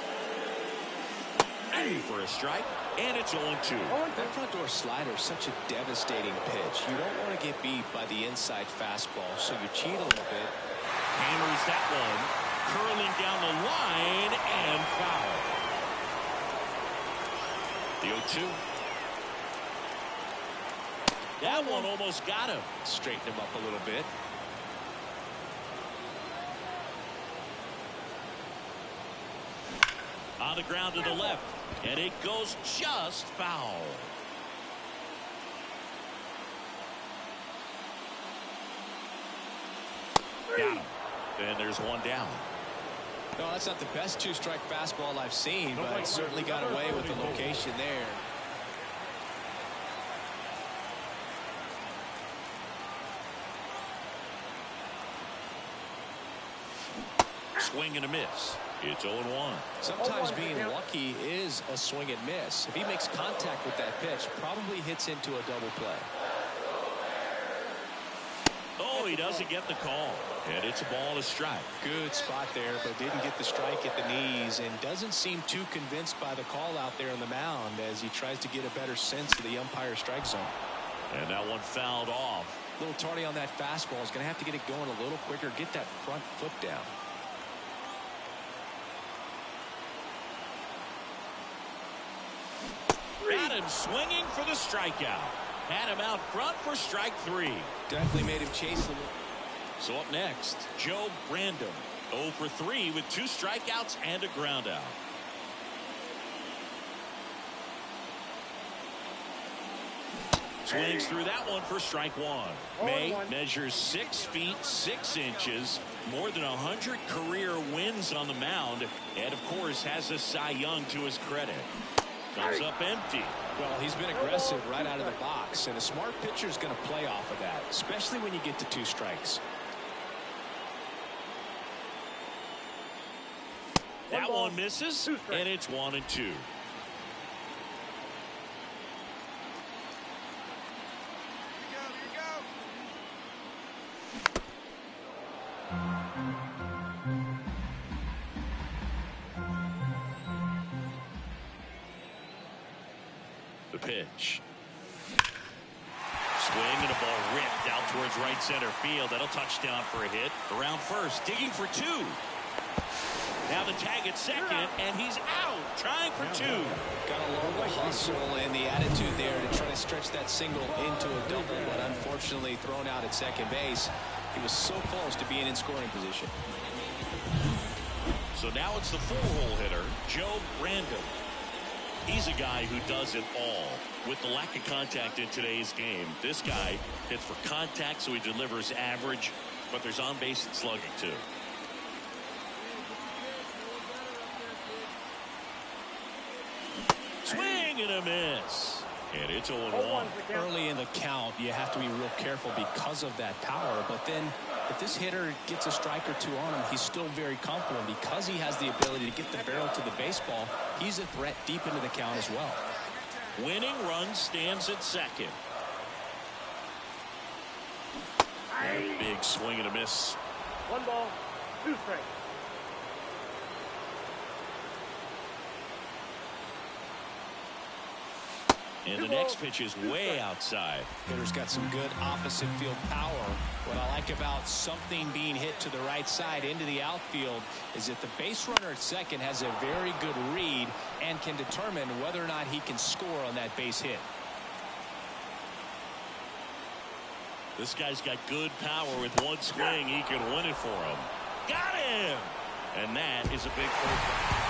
For a strike, and it's 0-2. That front door slider is such a devastating pitch. You don't want to get beat by the inside fastball, so you cheat a little bit. Hammers that one, curling down the line, and foul. The 0-2. That one almost got him. Straighten him up a little bit. On the ground to the left, and it goes just foul. Got him. And there's one down. No, that's not the best 2-strike fastball I've seen, but certainly got away with the location there. Swing and a miss. It's 0-1. Sometimes being lucky is a swing and miss. If he makes contact with that pitch, probably hits into a double play. Oh, he doesn't get the call. And it's a ball and a strike. Good spot there, but didn't get the strike at the knees, and doesn't seem too convinced by the call out there on the mound as he tries to get a better sense of the umpire strike zone. And that one fouled off. A little tardy on that fastball. Is going to have to get it going a little quicker, get that front foot down. Got him swinging for the strikeout. Had him out front for strike 3. Definitely made him chase a little. So up next, Joe Brandon. 0 for 3 with 2 strikeouts and a ground out. Swings through that one for strike 1. May measures 6 feet 6 inches, more than 100 career wins on the mound, and of course has a Cy Young to his credit. Comes up empty. Well, he's been aggressive right out of the box, and a smart pitcher is going to play off of that, especially when you get to 2 strikes. That one misses, and it's 1-2. The pitch. Swing and a ball ripped out towards right center field. That'll touchdown for a hit. Around first, digging for 2. Now the tag at second, and he's out, trying for 2. Got a lot of hustle and the attitude there to try to stretch that single into a double, but unfortunately thrown out at second base. He was so close to being in scoring position. So now it's the 4-hole hitter, Joe Brandon. He's a guy who does it all. With the lack of contact in today's game, this guy hits for contact, so he delivers average, but there's on-base and slugging too. and a miss. And it's 0-1. Early in the count, you have to be real careful because of that power. But then if this hitter gets a strike or two on him, he's still very comfortable. And because he has the ability to get the barrel to the baseball, he's a threat deep into the count as well. Winning run stands at second. Big swing and a miss. 1 ball, 2 strikes. And the next pitch is way outside. Hitter's got some good opposite field power. What I like about something being hit to the right side into the outfield is that the base runner at second has a very good read and can determine whether or not he can score on that base hit. This guy's got good power. With one swing, he can win it for him. Got him! And that is a big home.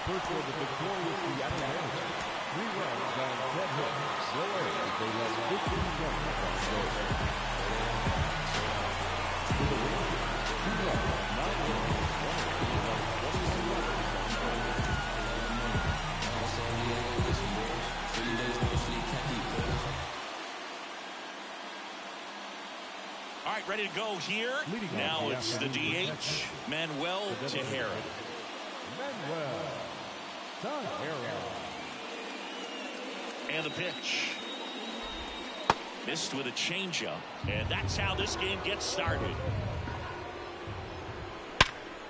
First for the victorious Seattle Mariners. 3 runs on 10 hits. No errors. They left 15 runners on base. For the Rangers, 2 runs, 9 hits. 1 error. They left 22 runners on base. All right, ready to go here. Now it's the DH, Manuel Tejera. Manuel Tejera. And the pitch. Missed with a changeup. And that's how this game gets started.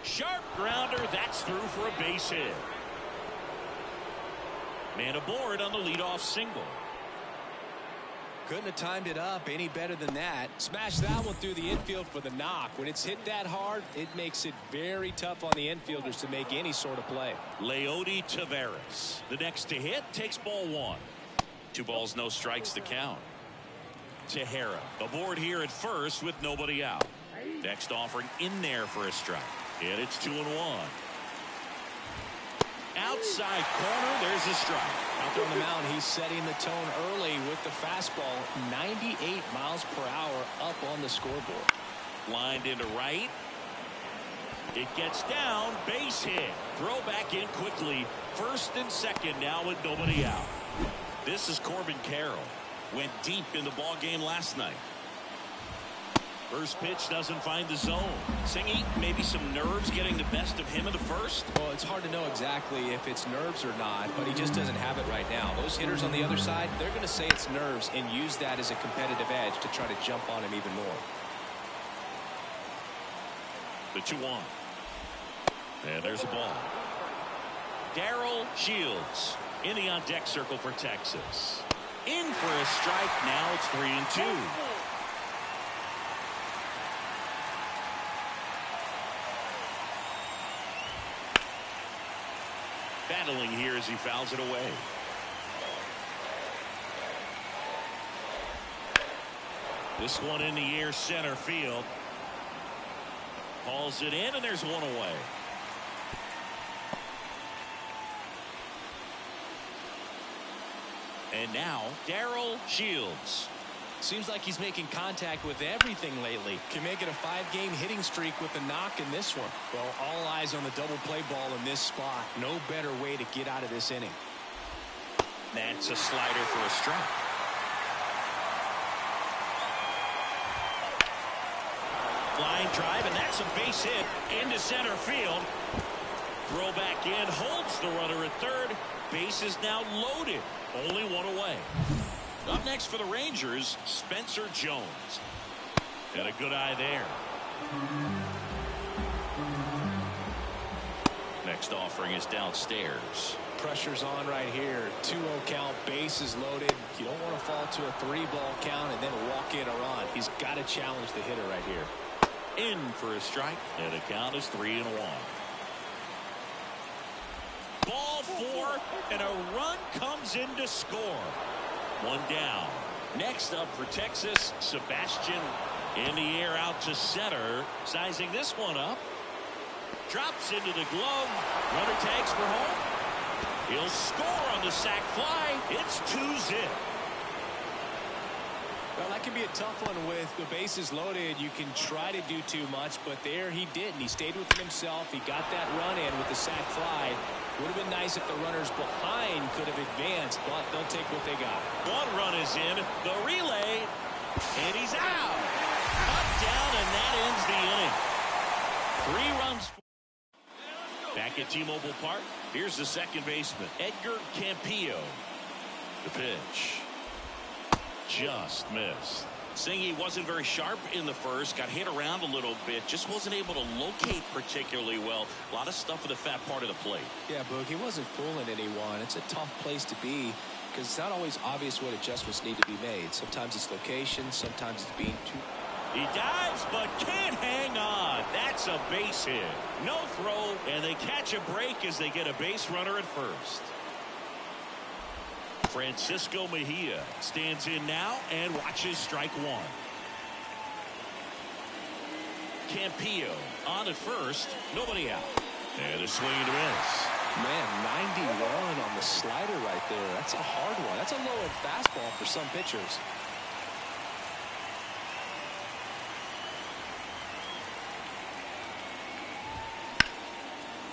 Sharp grounder. That's through for a base hit. Man aboard on the leadoff single. Couldn't have timed it up any better than that. Smashed that one through the infield for the knock. When it's hit that hard, it makes it very tough on the infielders to make any sort of play. Leody Taveras. The next to hit takes ball 1. 2 balls, no strikes to count. Tejera aboard here at first with nobody out. Next offering in there for a strike. And it's 2-1. Outside corner, there's a strike. Out there on the mound, he's setting the tone early with the fastball. 98 miles per hour up on the scoreboard. Lined into right. It gets down. Base hit. Throw back in quickly. First and second now with nobody out. This is Corbin Carroll. Went deep in the ball game last night. First pitch doesn't find the zone. Singy, maybe some nerves getting the best of him in the first? Well, it's hard to know exactly if it's nerves or not, but he just doesn't have it right now. Those hitters on the other side, they're going to say it's nerves and use that as a competitive edge to try to jump on him even more. The 2-1. And there's a ball. Darrell Shields in the on-deck circle for Texas. In for a strike. Now it's 3-2. Battling here as he fouls it away. This one in the air center field. Hauls it in, and there's one away. And now Darrell Shields. Seems like he's making contact with everything lately. Can make it a 5-game hitting streak with a knock in this one. Well, all eyes on the double play ball in this spot. No better way to get out of this inning. That's a slider for a strike. Line drive, and that's a base hit into center field. Throw back in, holds the runner at third. Base is now loaded. Only one away. Up next for the Rangers, Spencer Jones. Got a good eye there. Next offering is downstairs. Pressure's on right here. 2-0 count, bases loaded. You don't want to fall to a 3-ball count and then walk in a run. He's got to challenge the hitter right here. In for a strike, and the count is 3-1. Ball 4, and a run comes in to score. One down. Next up for Texas, Sebastian in the air out to center. Sizing this one up. Drops into the glove. Runner tags for home. He'll score on the sac fly. It's 2-zip. Well, that can be a tough one with the bases loaded. You can try to do too much, but there he didn't. He stayed within himself. He got that run in with the sac fly. Would have been nice if the runners behind could have advanced, but they'll take what they got. One run is in. The relay. And he's out. Cut down, and that ends the inning. 3 runs. Back at T-Mobile Park, here's the second baseman, Edgar Campillo. The pitch. Just missed. Singy wasn't very sharp in the first, got hit around a little bit, just wasn't able to locate particularly well. A lot of stuff in the fat part of the plate. Yeah, Boog, he wasn't fooling anyone. It's a tough place to be because it's not always obvious what adjustments need to be made. Sometimes it's location, sometimes it's being too... He dives, but can't hang on. That's a base hit. No throw, and they catch a break as they get a base runner at first. Francisco Mejia stands in now and watches strike one. Campillo on at first, nobody out. And a swing and a miss. Man, 91 on the slider right there. That's a hard one. That's a low-end fastball for some pitchers.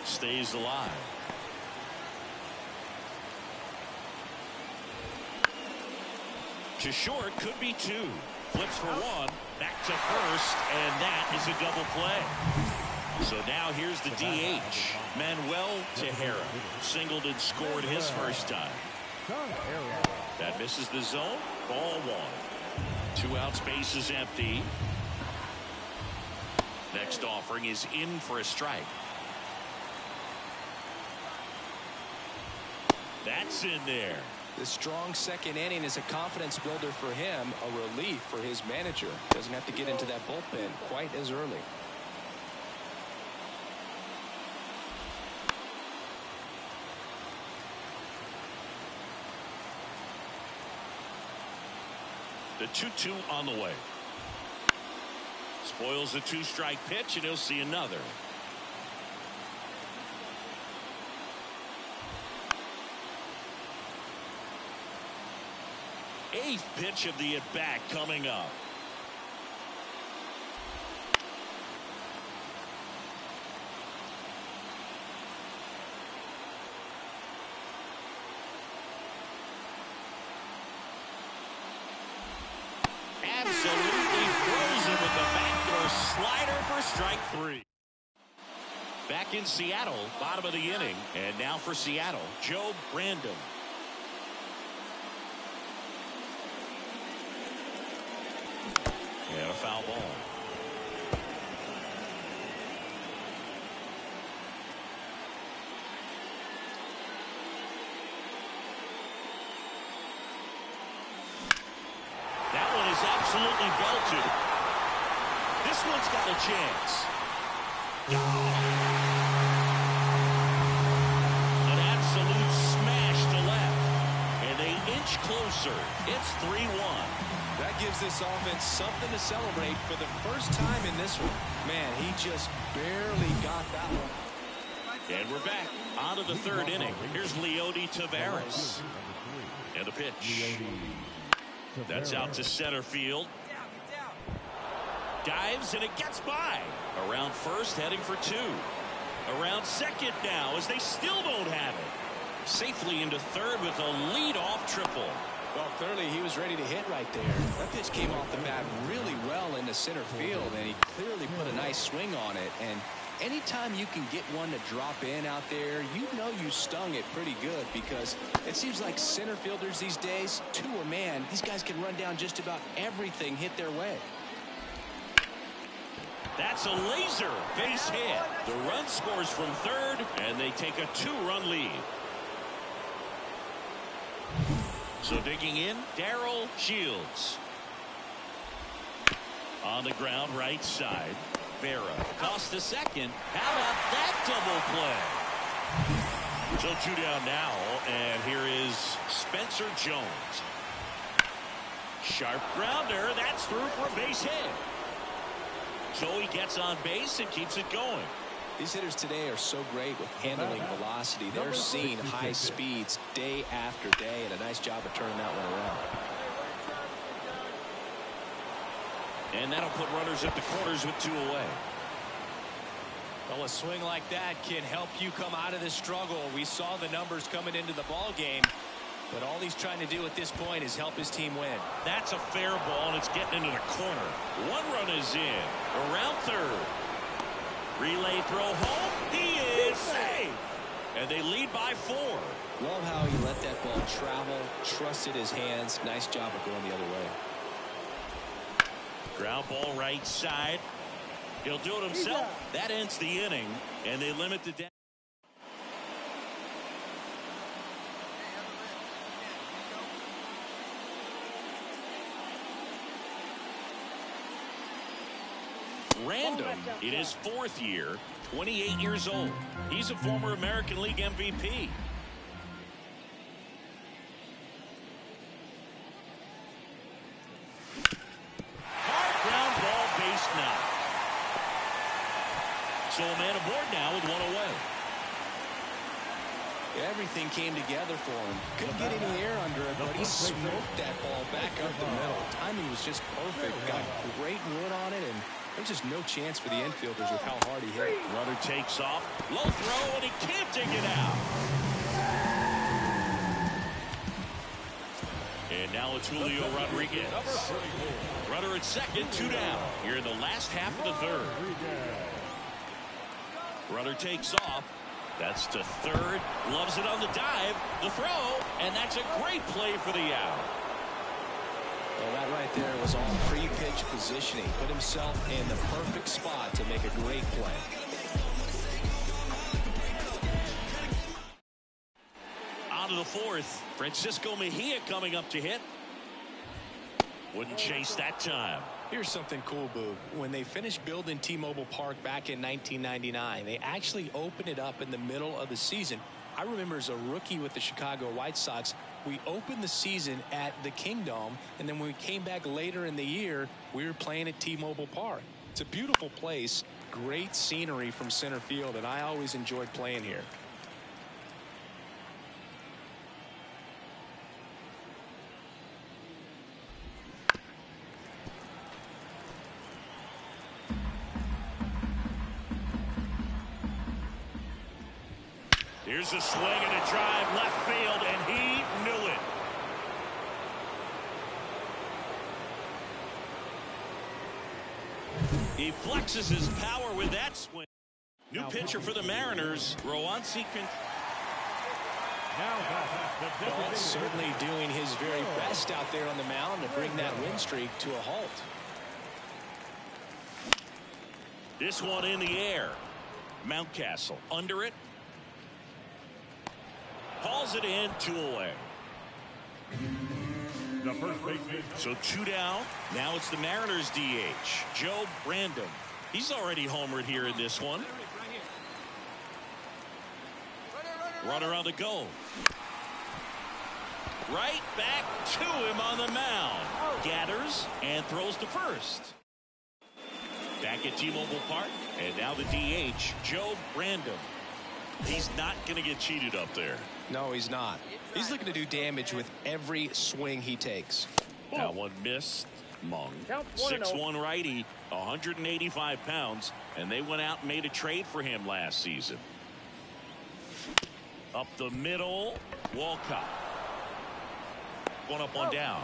Stays alive. To short, could be 2. Flips for 1. Back to first, and that is a double play. So now here's the DH, Manuel Tejera. Singled and scored his first time. That misses the zone. Ball 1. 2 outs, base is empty. Next offering is in for a strike. That's in there. The strong second inning is a confidence builder for him, a relief for his manager. Doesn't have to get into that bullpen quite as early. The 2-2 on the way. Spoils a 2-strike pitch, and he'll see another. Eighth pitch of the at-bat coming up. Absolutely throws him with the backdoor slider for strike 3. Back in Seattle, bottom of the inning. And now for Seattle, Joe Brandon. And a foul ball. That one is absolutely belted. This one's got a chance. An absolute smash to left. And they inch closer. It's 3-1. That gives this offense something to celebrate for the first time in this one. Man, he just barely got that one. And we're back on to the third inning. Here's Leody Taveras. And the pitch. That's out to center field. Dives, and it gets by. Around first, heading for 2. Around second now, as they still don't have it. Safely into third with a lead-off triple. Well, clearly he was ready to hit right there. That pitch came off the bat really well into center field, and he clearly put a nice swing on it. And anytime you can get one to drop in out there, you know you stung it pretty good, because it seems like center fielders these days, 2 a man, these guys can run down just about everything hit their way. That's a laser base hit. The run scores from third, and they take a 2-run lead. So digging in, Darrell Shields. On the ground, right side. Vera across the second. How about that double play? So 2 down now, and here is Spencer Jones. Sharp grounder. That's through for a base hit. So he gets on base and keeps it going. These hitters today are so great with handling velocity. They're seeing high speeds day after day, and a nice job of turning that one around. And that'll put runners at the corners with 2 away. Well, a swing like that can help you come out of this struggle. We saw the numbers coming into the ball game, but all he's trying to do at this point is help his team win. That's a fair ball, and it's getting into the corner. 1 run is in. Around third. Relay throw home. He is safe. And they lead by 4. Love how he let that ball travel, trusted his hands. Nice job of going the other way. Ground ball right side. He'll do it himself. That ends the inning, and they limit the damage. Random in his 4th year, 28 years old. He's a former American League MVP. Hard ground ball, base knock. So a man aboard now with 1 away. Everything came together for him. Couldn't get any air under it, but he smoked that ball back up the middle. Timing was just perfect. Got great wood on it, and there's just no chance for the infielders with how hard he hit. Runner takes off. Low throw, and he can't dig it out. And now it's Julio Rodriguez. Runner at second, 2 down. Here in the last half of the 3rd. Runner takes off. That's to third. Loves it on the dive. The throw. And that's a great play for the out. Well, that right there was all pre-pitch positioning. Put himself in the perfect spot to make a great play. Out of the 4th. Francisco Mejia coming up to hit. Wouldn't chase that time. Here's something cool, Boo. When they finished building T-Mobile Park back in 1999, they actually opened it up in the middle of the season. I remember as a rookie with the Chicago White Sox, we opened the season at the Kingdome, and then when we came back later in the year, we were playing at T-Mobile Park. It's a beautiful place, great scenery from center field, and I always enjoyed playing here. Here's a swing and a drive left field, and he knew it. He flexes his power with that swing. New pitcher for the Mariners, Roansy. Well, certainly doing his very best out there on the mound to bring that win streak to a halt. This one in the air. Mountcastle under it. Hauls it in, 2 away. The first baseman. So 2 down. Now it's the Mariners DH, Joe Brandon. He's already homered here in this one. Runner on the go. Right back to him on the mound. Gathers and throws to first. Back at T-Mobile Park. And now the DH, Joe Brandon. He's not going to get cheated up there. No, he's not. He's looking to do damage with every swing he takes. That one missed. Mung. 6'1" righty, 185 pounds, and they went out and made a trade for him last season. Up the middle, Walcott. One up, one down.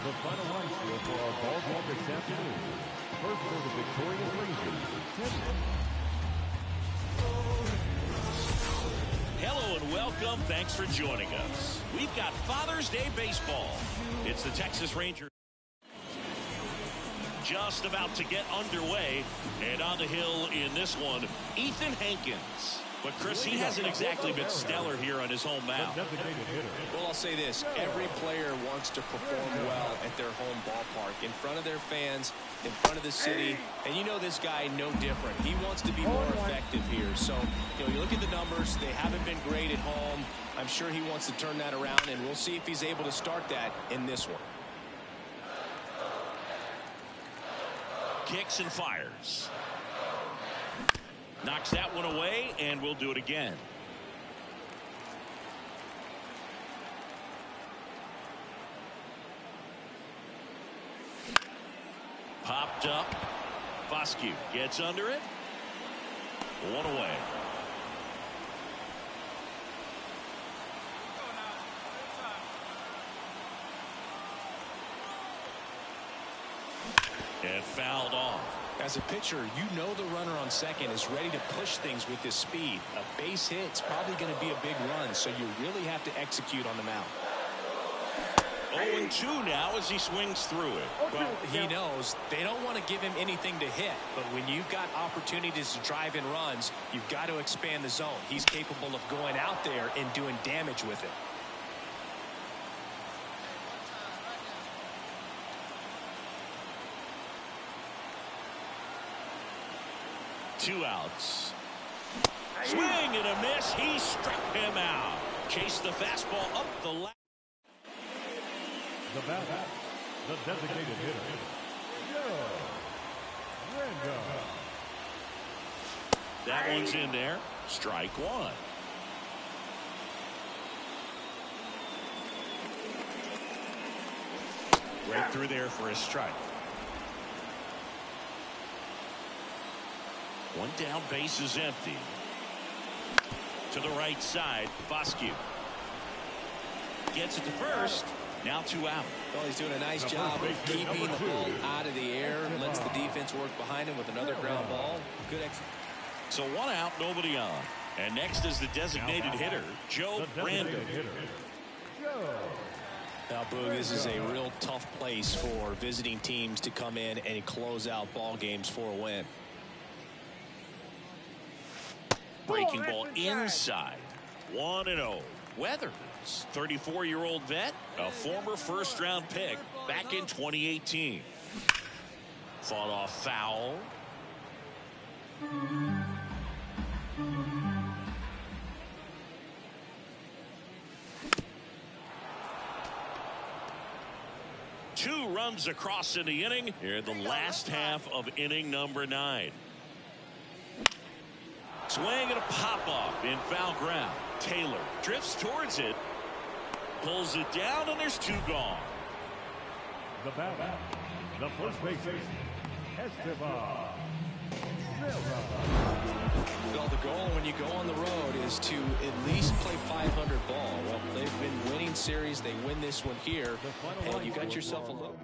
The final line score for our ball game this afternoon. First for the victorious Rangers, 10. Hello and welcome. Thanks for joining us. We've got Father's Day baseball. It's the Texas Rangers just about to get underway, and on the hill in this one, Ethan Hankins. But Chris, he hasn't exactly been stellar here on his home mound. Well, I'll say this. Every player wants to perform well at their home ballpark, in front of their fans, in front of the city. And you know this guy no different. He wants to be more effective here. So, you look at the numbers. They haven't been great at home. I'm sure he wants to turn that around, and we'll see if he's able to start that in this one. Kicks and fires. Knocks that one away, and we'll do it again. Popped up. Foscue gets under it. One away. And fouled off. As a pitcher, you know the runner on second is ready to push things with this speed. A base hit's probably going to be a big run, so you really have to execute on the mound. 0-2 now as he swings through it. Well, he knows they don't want to give him anything to hit, but when you've got opportunities to drive in runs, you've got to expand the zone. He's capable of going out there and doing damage with it. Two outs. Swing and a miss. He struck him out. Chased the fastball up the line. The batter, the designated hitter, Joe Randolph. That one's in there. Strike one. Right through there for a strike. One down, base is empty. To the right side, Foscue gets it to first. Now 2 out. Well, he's doing a nice job of keeping the ball out of the air. Lets the defense work behind him with another ground ball. Good execution. So 1 out, nobody on. And next is the designated hitter, Joe Randolph. Now, Boog, this is a real tough place for visiting teams to come in and close out ball games for a win. Breaking ball inside. 1-0. Weathers, 34-year-old vet, a former first-round pick back in 2018. Fought off foul. Two runs across in the inning here in the last half of inning number 9. Swing and a pop-up in foul ground. Taylor drifts towards it, pulls it down, and there's 2 gone. The batter, the first baseman, Esteban Rivera. Well, the goal when you go on the road is to at least play 500 ball. Well, they've been winning series. They win this one here, and you got yourself a look.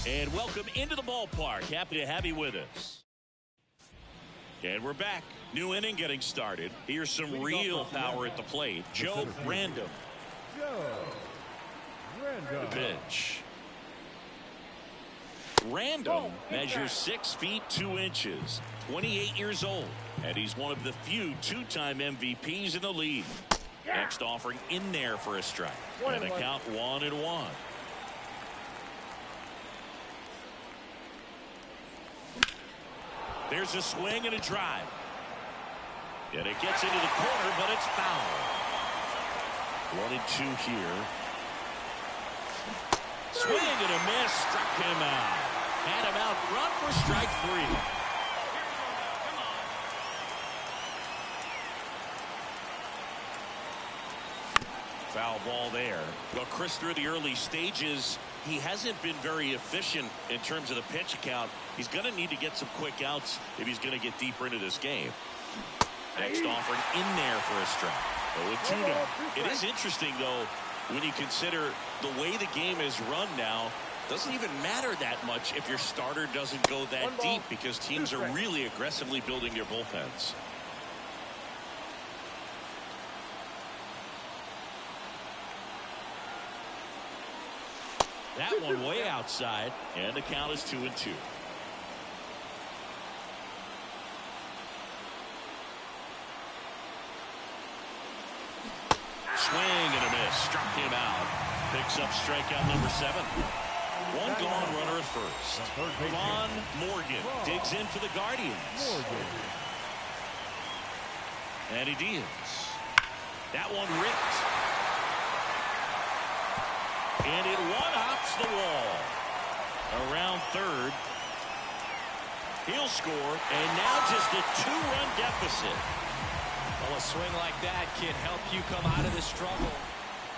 And welcome into the ballpark. Happy to have you with us. And we're back. New inning getting started. Here's some real power at the plate. Joe Random. The pitch. Random measures 6 feet 2 inches, 28 years old, and he's one of the few two-time MVPs in the league. Next offering in there for a strike. And a count 1-1. There's a swing and a drive. And it gets into the corner, but it's foul. 1-2 here. Swing and a miss. Struck him out. Had him out front for strike 3. Foul ball there. Well, Chris, through the early stages, he hasn't been very efficient in terms of the pitch count. He's going to need to get some quick outs if he's going to get deeper into this game. Next offering in there for a strike. 0-2 now. It is interesting, though, when you consider the way the game is run now. Doesn't even matter that much if your starter doesn't go that deep, because teams are really aggressively building their bullpens. That one way outside, and the count is 2-2. Swing and a miss. Struck him out. Picks up strikeout number 7. One gone, runner at first. Vaughn Morgan digs in for the Guardians. Eddie Diaz. That one ripped. And it one-hops the wall. Around third. He'll score, and now just a 2-run deficit. Well, a swing like that can help you come out of the struggle.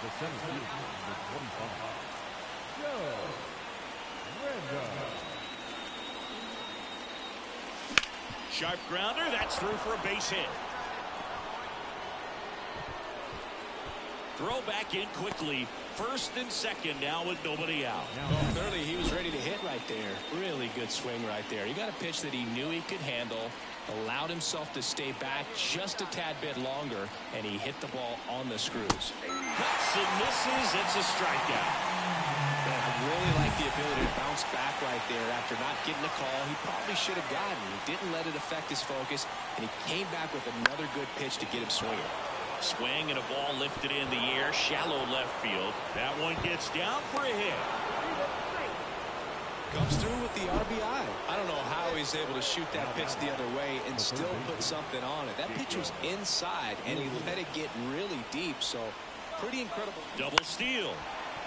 The center field, number 25. Joe Random. Sharp grounder. That's through for a base hit. Throw back in quickly. First and second now with nobody out. Well, clearly he was ready to hit right there. Really good swing right there. He got a pitch that he knew he could handle, allowed himself to stay back just a tad bit longer, and he hit the ball on the screws. Cuts and misses. It's a strikeout. Man, I really like the ability to bounce back right there after not getting a call he probably should have gotten. He didn't let it affect his focus, and he came back with another good pitch to get him swinging. Swing and a ball lifted in the air, shallow left field. That one gets down for a hit. Comes through with the RBI. I don't know how he's able to shoot that pitch the other way and still put something on it. That pitch was inside, and he let it get really deep, so pretty incredible. Double steal.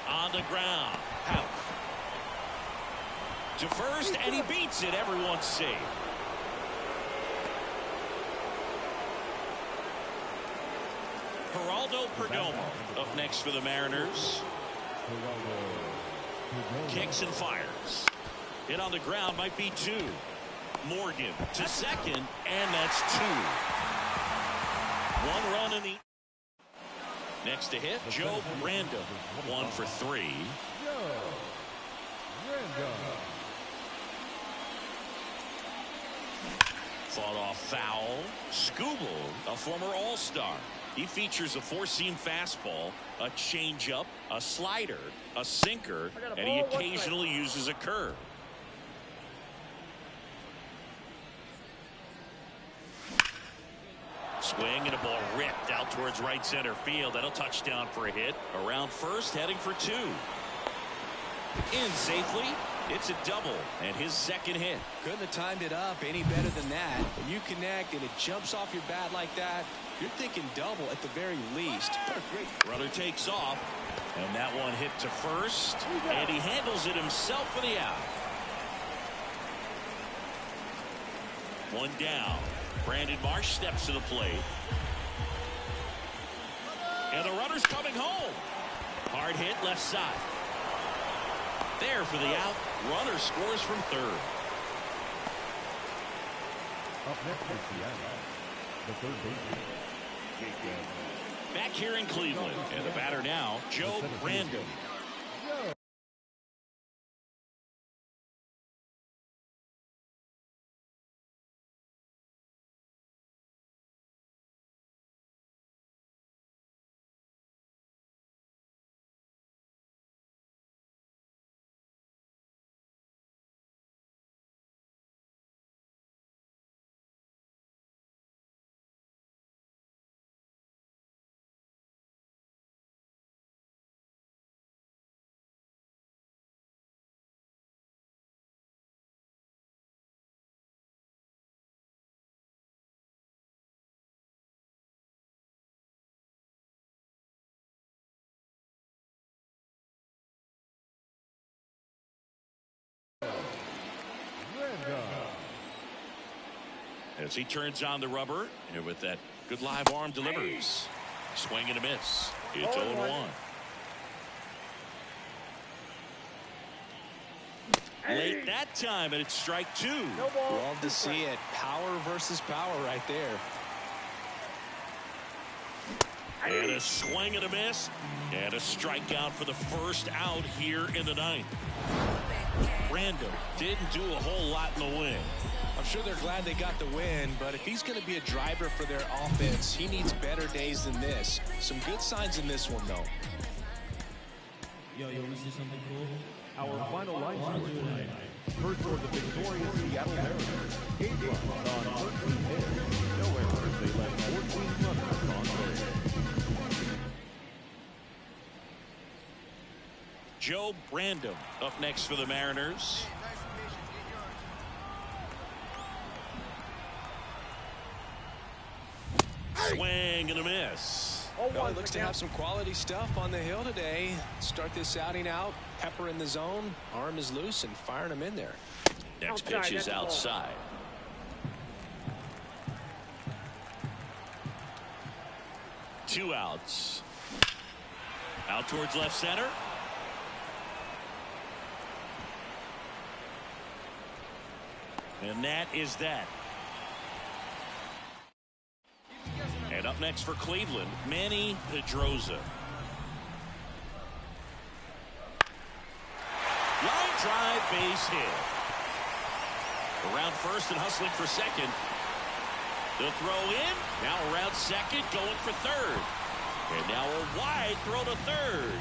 On the ground. Out. To first, and he beats it. Everyone's safe. Geraldo Perdomo up next for the Mariners. Kicks and fires. Hit on the ground, might be 2. Morgan to second, and that's 2. 1 run in the... Next to hit, Joe Random. 1 for 3. Fought off foul. Skubal, a former All-Star. He features a 4-seam fastball, a changeup, a slider, a sinker, and he occasionally uses a curve. Swing and a ball ripped out towards right center field. That'll touch down for a hit. Around first, heading for 2. In safely. It's a double and his second hit. Couldn't have timed it up any better than that. When you connect and it jumps off your bat like that, you're thinking double at the very least. What a great... Runner takes off, and that one hit to first, and he handles it himself for the out. 1 down. Brandon Marsh steps to the plate. And the runner's coming home. Hard hit left side. There for the out. Runner scores from third. Up next is Seattle, the third baseman. Back here in Cleveland. And the batter now, Joe Random. as he turns on the rubber, and with that good live arm delivers. Swing and a miss. It's 0-1. Late that time, and it's strike 2. No ball. Love to see it. Power versus power right there. And a swing and a miss, and a strikeout for the first out here in the ninth. Random didn't do a whole lot in the win. I'm sure they're glad they got the win, but if he's going to be a driver for their offense, he needs better days than this. Some good signs in this one, though. Yo, we see something cool? Our final line score tonight. First for the victorious Seattle Mariners. 8 runs on 13 hits. No errors. They left 14 runners on base. Joe Brandon up next for the Mariners. Swing and a miss. Well, he looks to have some quality stuff on the hill today. Start this outing out. Pepper in the zone. Arm is loose and firing him in there. Next pitch is outside. Two outs. Out towards left center. And that is that. And up next for Cleveland, Manny Pedroza. Line drive, base hit. Around first and hustling for second. The throw in. Now around second, going for third. And now a wide throw to third.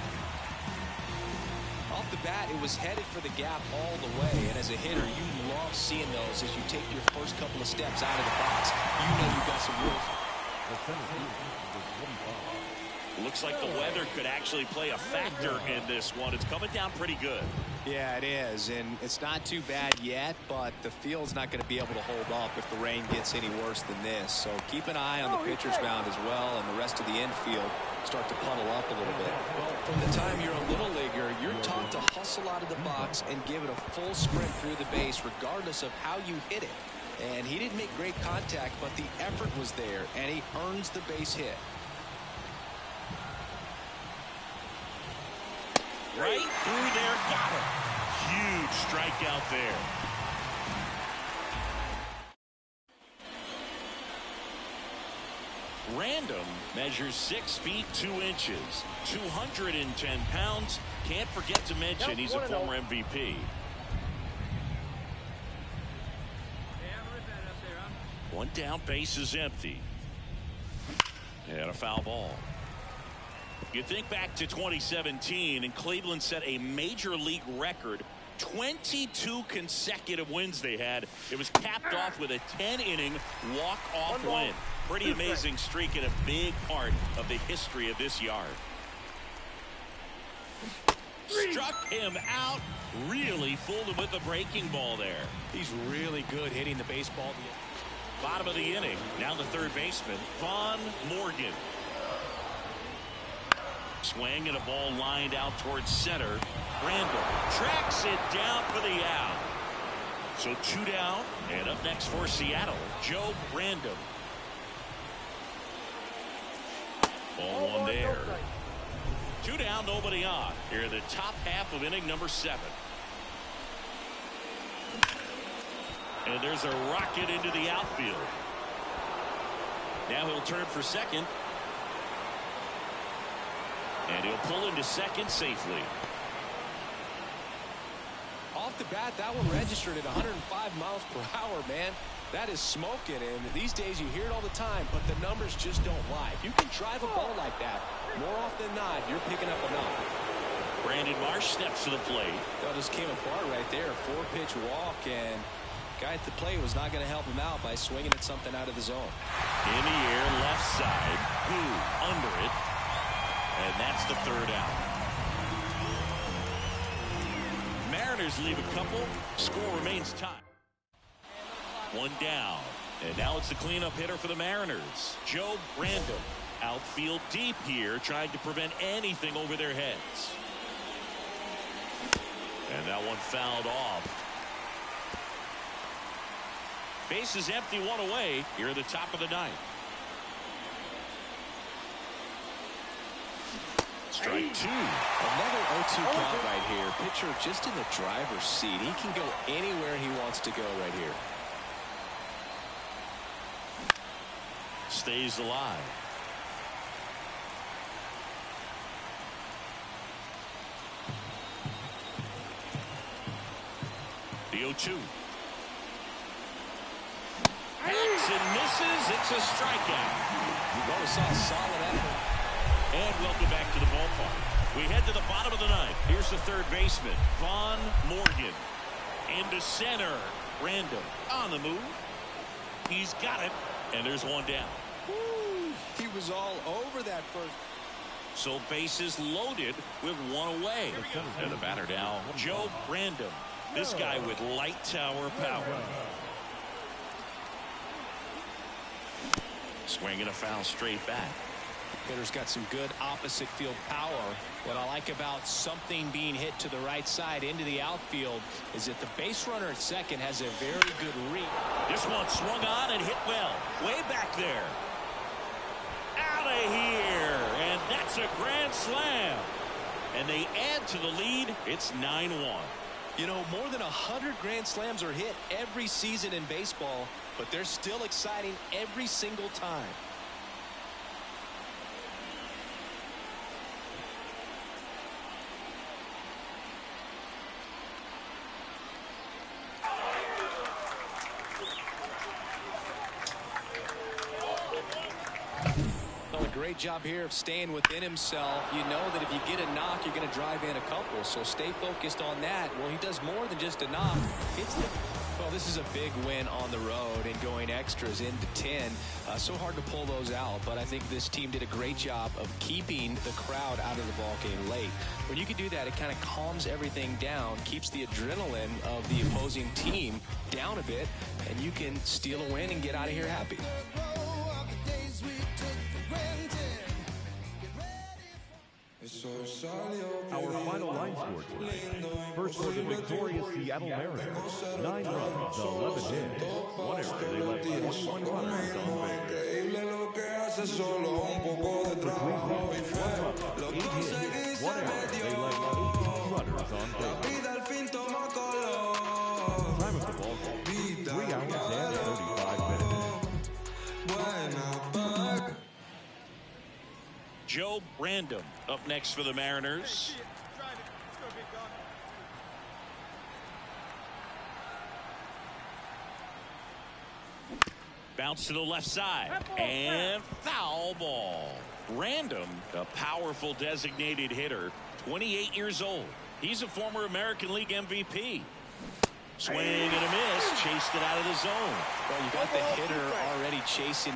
Off the bat, it was headed for the gap all the way. And as a hitter, you love seeing those as you take your first couple of steps out of the box. You know you've got some rules. Looks like the weather could actually play a factor in this one. It's coming down pretty good. Yeah, it is, and it's not too bad yet, but the field's not going to be able to hold up if the rain gets any worse than this. So keep an eye on the pitcher's mound as well, and the rest of the infield start to puddle up a little bit. Well, from the time you're a little leaguer, you're taught to hustle out of the box and give it a full sprint through the base regardless of how you hit it. And he didn't make great contact, but the effort was there, and he earns the base hit. Right through there, got it. Huge strikeout there. Random measures 6 feet 2 inches, 210 pounds. Can't forget to mention he's a former MVP. One down, base is empty. And a foul ball. You think back to 2017, and Cleveland set a major league record. 22 consecutive wins they had. It was capped off with a 10-inning walk-off win. Pretty amazing streak and a big part of the history of this yard. Struck him out. Really fooled him with the breaking ball there. He's really good hitting the baseball. Bottom of the inning. Now the third baseman, Vaughn Morgan. Swing and a ball lined out towards center. Randall tracks it down for the out. So 2 down, and up next for Seattle, Joe Brandon. Ball one there. 2 down, nobody on. Here in the top half of inning number 7. And there's a rocket into the outfield. Now he'll turn for second. And he'll pull into second safely. Off the bat, that one registered at 105 miles per hour, man. That is smoking, and these days you hear it all the time, but the numbers just don't lie. If you can drive a ball like that, more often than not, you're picking up enough. Brandon Marsh steps to the plate. That just came apart right there. 4-pitch walk, and guy at the plate was not going to help him out by swinging at something out of the zone. In the air, left side. Boo, under it. And that's the third out. Mariners leave a couple. Score remains tied. 1 down. And now it's the cleanup hitter for the Mariners, Joe Brandon. Outfield deep here, trying to prevent anything over their heads. And that one fouled off. Base is empty, one away here at the top of the ninth. Strike two. Another 0-2 count right here. Pitcher just in the driver's seat. He can go anywhere he wants to go right here. Stays alive. The 0-2. Hacks and misses. It's a strikeout. Well, we saw a solid effort. And welcome back to the ballpark. We head to the bottom of the ninth. Here's the third baseman, Vaughn Morgan. Into center. Random on the move. He's got it. And there's one down. Woo, he was all over that first. So bases loaded with one away. And the batter now, Joe Random. This guy with light tower power. Swinging a foul straight back. Hitter's got some good opposite field power. What I like about something being hit to the right side into the outfield is that the base runner at second has a very good read. This one swung on and hit well. Way back there. Out of here. And that's a grand slam. And they add to the lead. It's 9-1. You know, more than 100 grand slams are hit every season in baseball, but they're still exciting every single time. Great job here of staying within himself. You know that if you get a knock, you're going to drive in a couple. So stay focused on that. Well, he does more than just a knock. Well, this is a big win on the road and going extras into 10. So hard to pull those out. But I think this team did a great job of keeping the crowd out of the ball game late. When you can do that, it kind of calms everything down, keeps the adrenaline of the opposing team down a bit, and you can steal a win and get out of here happy. Our final line score tonight. First for the victorious Seattle Mariners. 9 runs, 11 hits. 1 error. They left 21 runners on base. For Cleveland, 1 run, 8 hits. 1 error. They left 18 runners on base. Time of the ball game, 3 hours and 35 minutes. Joe Random up next for the Mariners. Bounce to the left side and foul ball. Random, a powerful designated hitter, 28 years old. He's a former American League MVP. Swing and a miss, chased it out of the zone. Well, you got the hitter already chasing.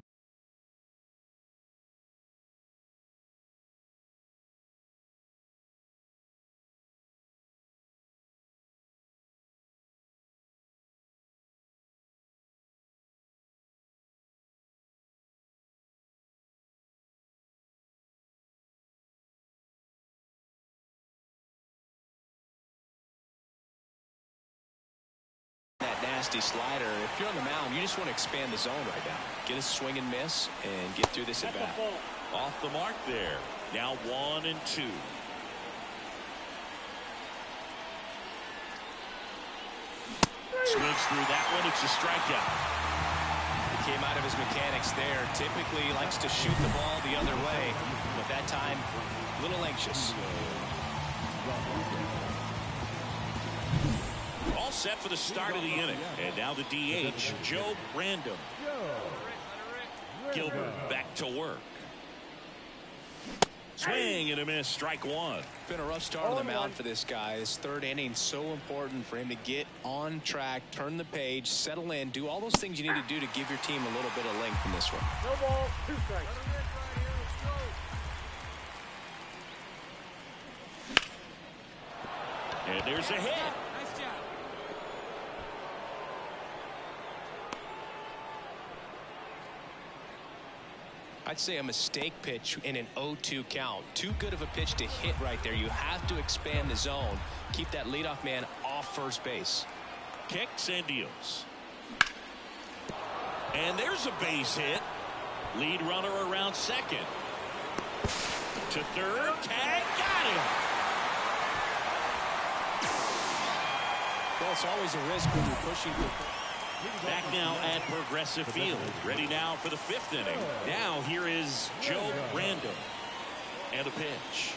Nasty slider. If you're on the mound, you just want to expand the zone right now. Get a swing and miss and get through this at bat. Off the mark there. Now 1 and 2. Swings through that one. It's a strikeout. He came out of his mechanics there. Typically he likes to shoot the ball the other way, but that time a little anxious. All set for the start of the inning. And now the DH, Joe Random. Gilbert back to work. Swing and a miss, strike 1. Been a rough start on the mound for this guy. This third inning so important for him to get on track, turn the page, settle in, do all those things you need to do to give your team a little bit of length in this one. No ball, 2 strikes. And there's a hit. Nice job. I'd say a mistake pitch in an 0-2 count. Too good of a pitch to hit right there. You have to expand the zone. Keep that leadoff man off first base. Kicks and deals. And there's a base hit. Lead runner around second. To third. Tag. Got him. Well, it's always a risk when you're pushing. Back now at Progressive Field. Ready now for the 5th inning. Now here is Joe Random. And a pitch.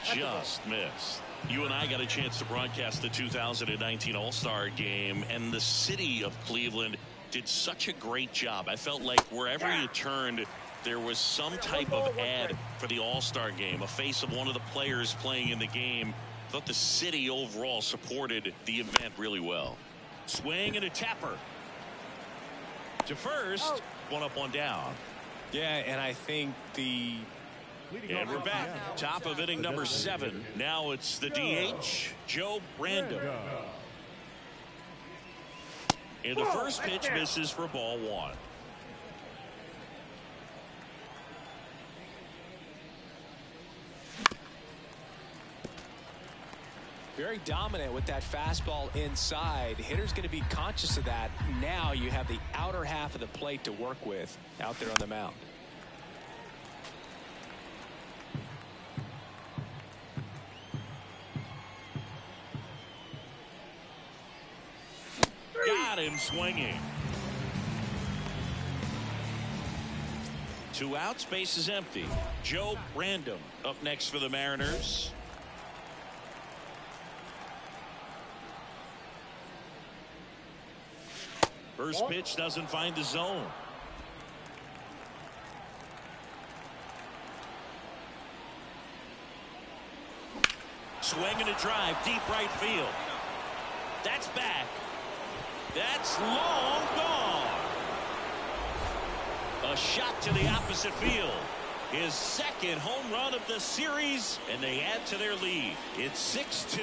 Just missed. You and I got a chance to broadcast the 2019 All-Star Game, and the city of Cleveland did such a great job. I felt like wherever you turned, there was some type of ad for the All-Star Game, a face of one of the players playing in the game. I thought the city overall supported the event really well. Swing and a tapper. To first, 1 up, 1 down. Yeah, and I think And we're back. Top of inning number 7. Now it's the DH, Joe Random. And the first pitch misses for ball 1. very dominant with that fastball inside. Hitter's going to be conscious of that. Now you have the outer half of the plate to work with out there on the mound. Got him swinging. 2 outs, base is empty. Joe Random up next for the Mariners. First pitch doesn't find the zone. Swing and a drive, deep right field. That's back. That's long gone. A shot to the opposite field. His second home run of the series, and they add to their lead. It's 6-2.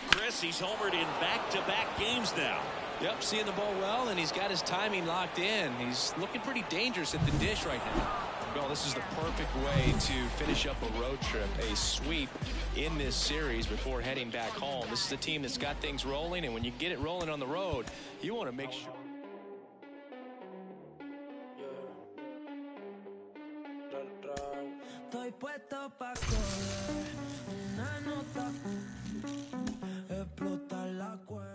Chris, he's homered in back-to-back games now. Yep, seeing the ball well, and he's got his timing locked in. He's looking pretty dangerous at the dish right now. Well, this is the perfect way to finish up a road trip, a sweep in this series before heading back home. This is a team that's got things rolling, and when you get it rolling on the road, you want to make sure. Estoy puesto pa' correr una nota, explotar la cuerda.